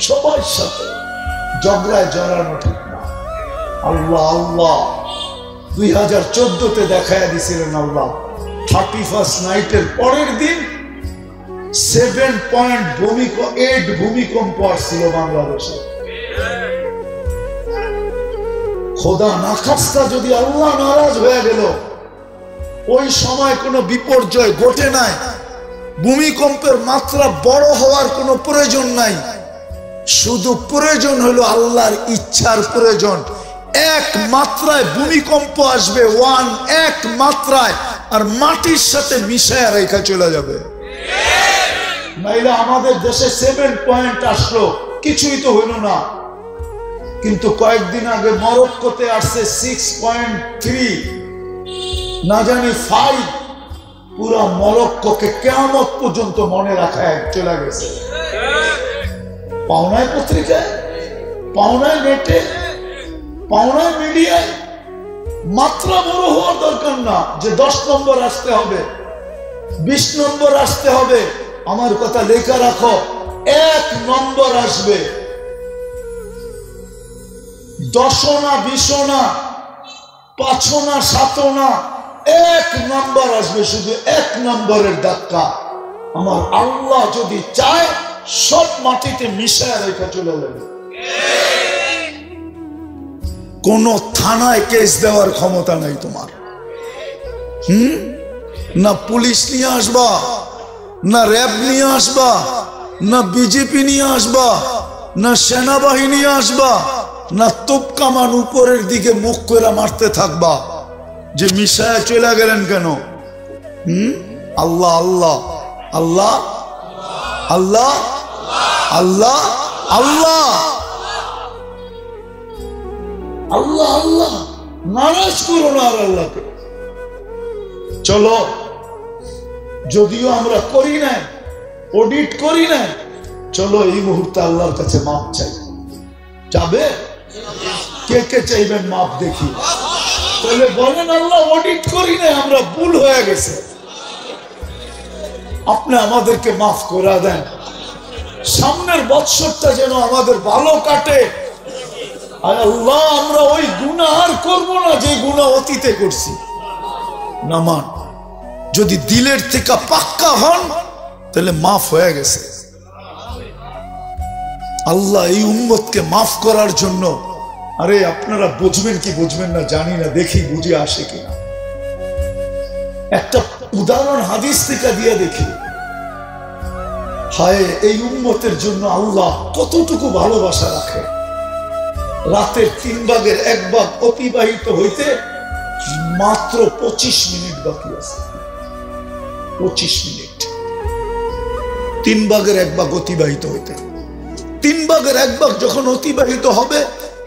সবার সাথে ঝগড়ায় জড়ানো ঠিক না। আল্লাহ আল্লাহ 2014-তে দেখায় দিছিলেন আল্লাহ। 31st নাইটের পরের দিন 7.8 ভূমিকম্প আসছিল বাংলাদেশে। খোদা না খাস্তা যদি আল্লাহ নারাজ হয়ে গেল, ওই সময় কোনো বিপর্যয় ঘটে নাই, ভূমিকম্পের মাত্রা বড় হওয়ার কোনো প্রয়োজন নাই, শুধু প্রয়োজন হলো আল্লাহর ইচ্ছার প্রয়োজন। এক মাত্রায় ভূমিকম্প আসবে, এক মাত্রায়, আর মাটির সাথে মিশায় রেখা চলে যাবে। নাইলে আমাদের দেশে 7 পয়েন্ট আসলো, কিছুই তো হইল না। কিন্তু কয়েকদিন আগে মরক্কোতে আসছে 6.3, না জানি 5। পুরা মরক্কোকে কিয়ামত পর্যন্ত মনে রাখা চলে গেছে। পাওনায় পত্রিকায়, পাওনায় নেটে, পাওনায় মিডিয়ায়। মাত্রা বড় হওয়ার দরকার না যে 10 নম্বর আসতে হবে, 20 নম্বর আসতে হবে। আমার কথা লেখা রাখো, 1 নম্বর আসবে। 10 না 20 না 5 না 7 না, 1 নম্বর আসবে, শুধু 1 নম্বরের ধাক্কা। আমার আল্লাহ যদি চায় সব মাটিতে মিশায় রেখা চলে যাবে। কোন থানায় কেস দেওয়ার ক্ষমতা নাই তোমার। না পুলিশ নিয়ে আসবা, না র্যাব নিয়ে আসবা, না বিজেপি নিয়ে আসবা, না সেনাবাহিনী আসবা, না তোপ কামান উপরের দিকে মুখ করে মারতে থাকবা যে মিশায় চলে গেলেন কেন? আল্লাহ আল্লাহ আল্লাহ আল্লাহ আল্লাহ আল্লাহ আল্লাহ আল্লাহ। নারাজ করো না আর আল্লাহকে। চলো, যদিও আমরা করি না, অডিট করি না, চলো এই মুহূর্তে আল্লাহর কাছে মাপ চাই। যাবে? কে কে চাইবেন মাপ? দেখি তাহলে বলেন, আল্লাহ অডিট করি না, আমরা ভুল হয়ে গেছে, আপনি আমাদেরকে মাফ করে দেন। সামনের বৎসরটা যেন আমাদের ভালো কাটে। আর আল্লাহ, আমরা ওই গুনাহ আর করবো না যে গুনাহ অতীতে করছি। নামান যদি দিলের থেকে পাক্কা হন, তাহলে মাফ হয়ে গেছে। আল্লাহ এই উম্মতকে মাফ করার জন্য, আরে আপনারা বুঝবেন কি বুঝবেন না জানি না, দেখি বুঝে আসে কিনা। একটা উদাহরণ হাদিস থেকে দিয়ে দেখি। হায়, এই উম্মতের জন্য আল্লাহ কতটুকু ভালোবাসা রাখে। রাতের 3 ভাগের 1 ভাগ অতিবাহিত হইতে মাত্র 25 মিনিট বাকি আছে। 25 মিনিট, 3 ভাগের 1 ভাগ অতিবাহিত হইতে। 3 ভাগের 1 ভাগ যখন অতিবাহিত হবে,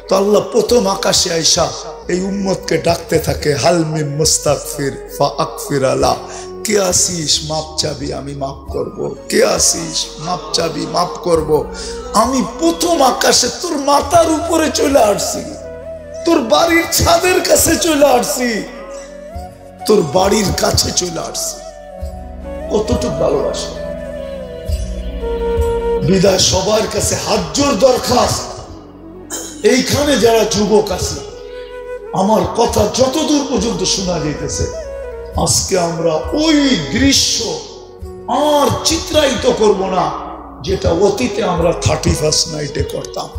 তো আল্লাহ প্রথম আকাশে আইসা এই উম্মতকে ডাকতে থাকে, হাল মিন মুস্তাগফির ফাগফির আলা। কে আসিস মাপ চাবি, আমি মাফ করব। কে আসিস মাপ চাবি, মাফ করব। আমি প্রথম আকাশে তোর মাথার উপরে চলে আসছি, তোর বাড়ির ছাদের কাছে চলে আসছি, তোর বাড়ির কাছে চলে আসছি। কতটুকু ভালোবাসা। বিদায় সবার কাছে হাত জোর দরখাস্ত, এইখানে যারা যুবক আছে, আমার কথা যতদূর পর্যন্ত শোনা যাইতেছে, আজকে আমরা ওই দৃশ্য আর চিত্রায়িত করব না যেটা অতীতে আমরা 31st নাইটে করতাম।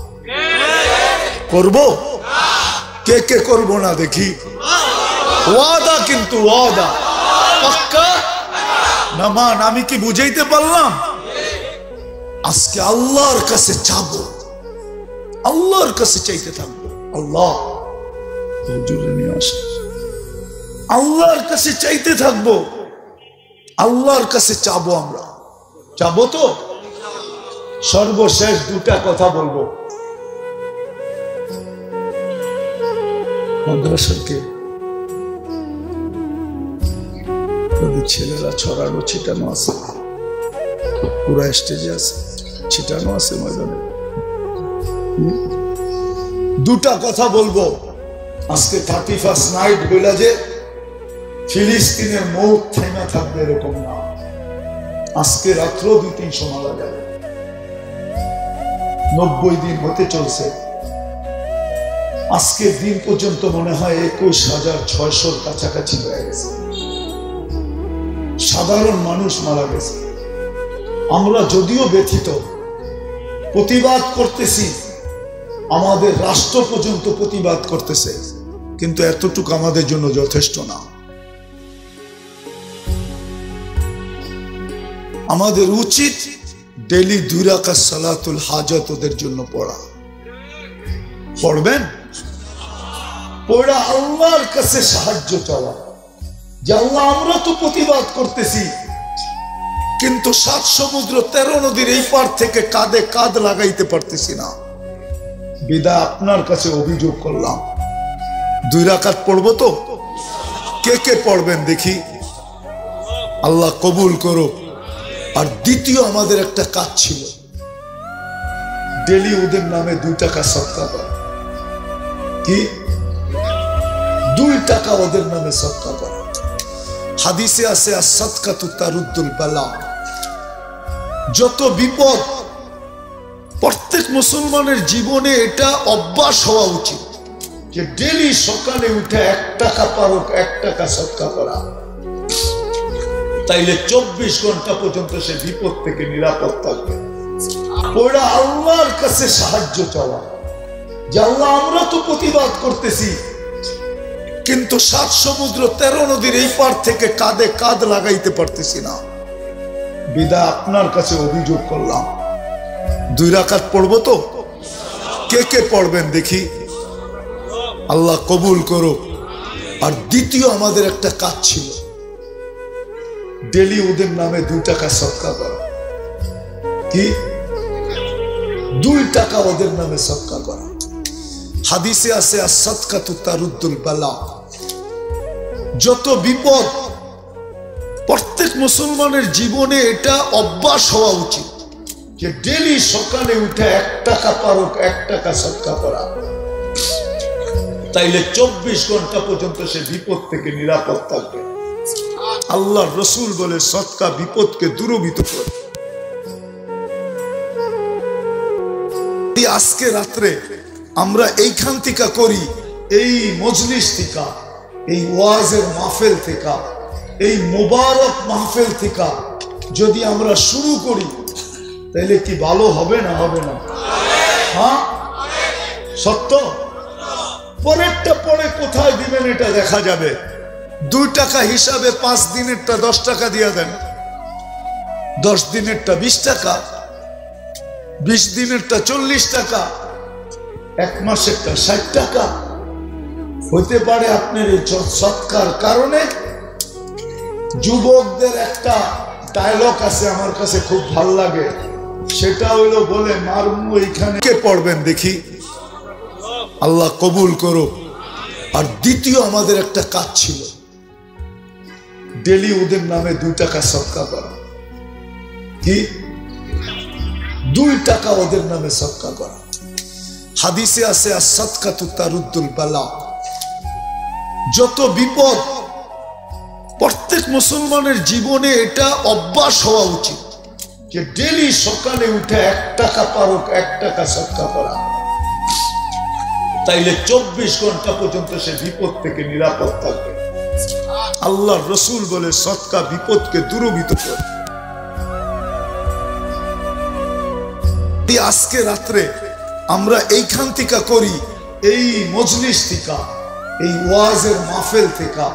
করব? কে কে করব না দেখি? ওয়াদা, কিন্তু ওয়াদা পাক্কা না মান? আমি কি বুঝাইতে পারলাম? আজকে আল্লাহর কাছে চাবো, আল্লাহর কাছে চাইতে থাকবো। আল্লাহ হুজুরে নিয়ে আসে, আল্লাহর কাছে চাইতে থাকবো, আল্লাহর কাছে চাবো। আমরা চাবো তো। সর্বশেষ দুটা কথা বলবো। মাদ্রাসাকে ছেলেরা ছড়ানো ছিটানো আছে, পুরা স্টেজে আছে, ছিটানো আছে ময়দানে। দুটা কথা বলবো। আজকে 31st নাইট বলে যে ফিলিস্তিনের মৌত থেমে থাকবে এরকম না। আজকে রাত্র 2-300 মারা যাবে। 90 দিন হতে চলছে। আজকের দিন পর্যন্ত মনে হয় 21,600 কাছাকাছি হয়ে গেছে। সাধারণ মানুষ মারা গেছে। আমরা যদিও ব্যথিত, প্রতিবাদ করতেছি, আমাদের রাষ্ট্র পর্যন্ত প্রতিবাদ করতেছে, কিন্তু এতটুকু আমাদের জন্য যথেষ্ট না। আমাদের উচিত ডেলি 2 রাকাত সালাতুল হাজাত ওদের জন্য পড়া। পড়বেন? পড়া আল্লাহর কাছে সাহায্য চাওয়া যে আল্লাহ, আমরা তো প্রতিবাদ করতেছি, কিন্তু 7 সমুদ্র 13 নদীর এই পার থেকে কাঁধে কাঁধ লাগাইতে পারতেছি না। বিদায় আপনার কাছে অভিযোগ করলাম। 2 রাকাত পড়বো তো? কে কে পড়বেন দেখি? আল্লাহ কবুল করো। আর দ্বিতীয় আমাদের একটা কাজ ছিল, ডেলি ওদের নামে 2 টাকা সদকা করা। কি? 2 টাকা ওদের নামে সদকা করা। হাদিসে আছে as-সাদকাতু তারুদ্দুল বালা। যত বিপদ, প্রত্যেক মুসলমানের জীবনে এটা অভ্যাস হওয়া উচিত যে ডেলি সকালে উঠে 1 টাকা পারক 1 টাকা সদকা করা। তাইলে 24 ঘন্টা পর্যন্ত সে বিপদ থেকে নিরাপদ থাকবে। ওরা আল্লাহর কাছে সাহায্য চাওয়া যে আল্লাহ, আমরা তো প্রতিবাদ করতেছি, কিন্তু 7 সমুদ্র 13 নদীর এই পার থেকে কাঁধে কাঁধ লাগাইতে পারতেছি না। বিদায় আপনার কাছে অভিযোগ করলাম। 2 রাকাত পড়বো তো? কে কে পড়বেন দেখি? আল্লাহ কবুল করো। আর দ্বিতীয় আমাদের একটা কাজ ছিল, ডেলি ওদের নামে 2 টাকা সদকা করা। কি? 2 টাকা ওদের নামে সদকা করা। হাদিসে আছে as-সাদকাতু তারুদ্দুল বালা। যত বিপদ, প্রত্যেক মুসলমানের জীবনে এটা অভ্যাস হওয়া উচিত যে ডেলি সকালে উঠে 1 টাকা পারক 1 টাকা সদকা করা। তাইলে 24 ঘন্টা পর্যন্ত সে বিপদ থেকে নিরাপদ থাকবে। আল্লাহর রসুল বলে সদকা বিপদকে দূরীভূত করে। আজকে রাত্রে আমরা এইখান থেকে করি, এই মজলিস থেকে, এই ওয়াজের মাহফিল থেকে, এই মোবারক মাহফিল থেকে যদি আমরা শুরু করি, তাহলে কি ভালো হবে না হবে না? হ্যাঁ, সত্য। পরেরটা পরে কোথায় দিবেন এটা দেখা যাবে। 2 টাকা হিসাবে 5 দিনেরটা 10 টাকা দিয়ে দেন, 10 দিনেরটা 20 টাকা, 20 দিনেরটা 40 টাকা, 1 মাসেরটা 60 টাকা। হতে পারে আপনার এই সৎকার কারণে। যুবকদের একটা ডায়লগ আছে, আমার কাছে খুব ভাল লাগে, সেটা হইলো বলে মারমু এইখানে। কে পড়বেন দেখি? আল্লাহ কবুল করো। আর দ্বিতীয় আমাদের একটা কাজ ছিল, ডেলি ওদের নামে 2 টাকা সদকা করা। কি? 2 টাকা ওদের নামে সদকা করা। হাদিসে আছে as-সাদকাতু তারুদ্দুল বালা। যত বিপদ, প্রত্যেক মুসলমানের জীবনে এটা অভ্যাস হওয়া উচিত যে ডেলি সকালে উঠে 1 টাকা পারক 1 টাকা সদকা করা। তাইলে 24 ঘন্টা পর্যন্ত সে বিপদ থেকে নিরাপদ থাকবে। আল্লাহর রসুল বলে সদকা বিপদকে দূরীভূত করে। আজকে রাত্রে আমরা এইখান থেকে করি, এই মজলিস থেকে, এই ওয়াজের মাহফিল থেকে,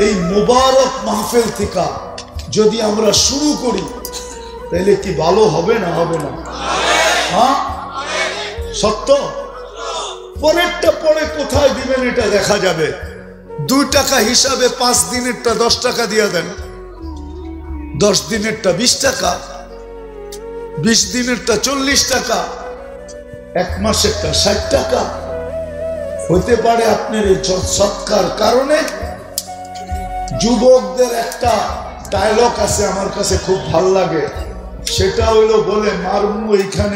এই মুবারক মাহফিল থেকে যদি আমরা শুরু করি তাহলে কি ভালো হবে না হবে না? হ্যাঁ সত্য। পরেরটা পরে কোথায় দিবেন এটা দেখা যাবে। 2 টাকা হিসাবে 5 দিনেরটা 10 টাকা দিয়ে দেন, 10 দিনেরটা 20 টাকা, 20 দিনেরটা 40 টাকা, 1 মাসেরটা 60 টাকা হতে পারে। আপনার এই সৎকার কারণে যুবকদের একটা ডায়লগ আছে আমার কাছে খুব ভাল লাগে, সেটা হইলো বলে মারমু এইখানে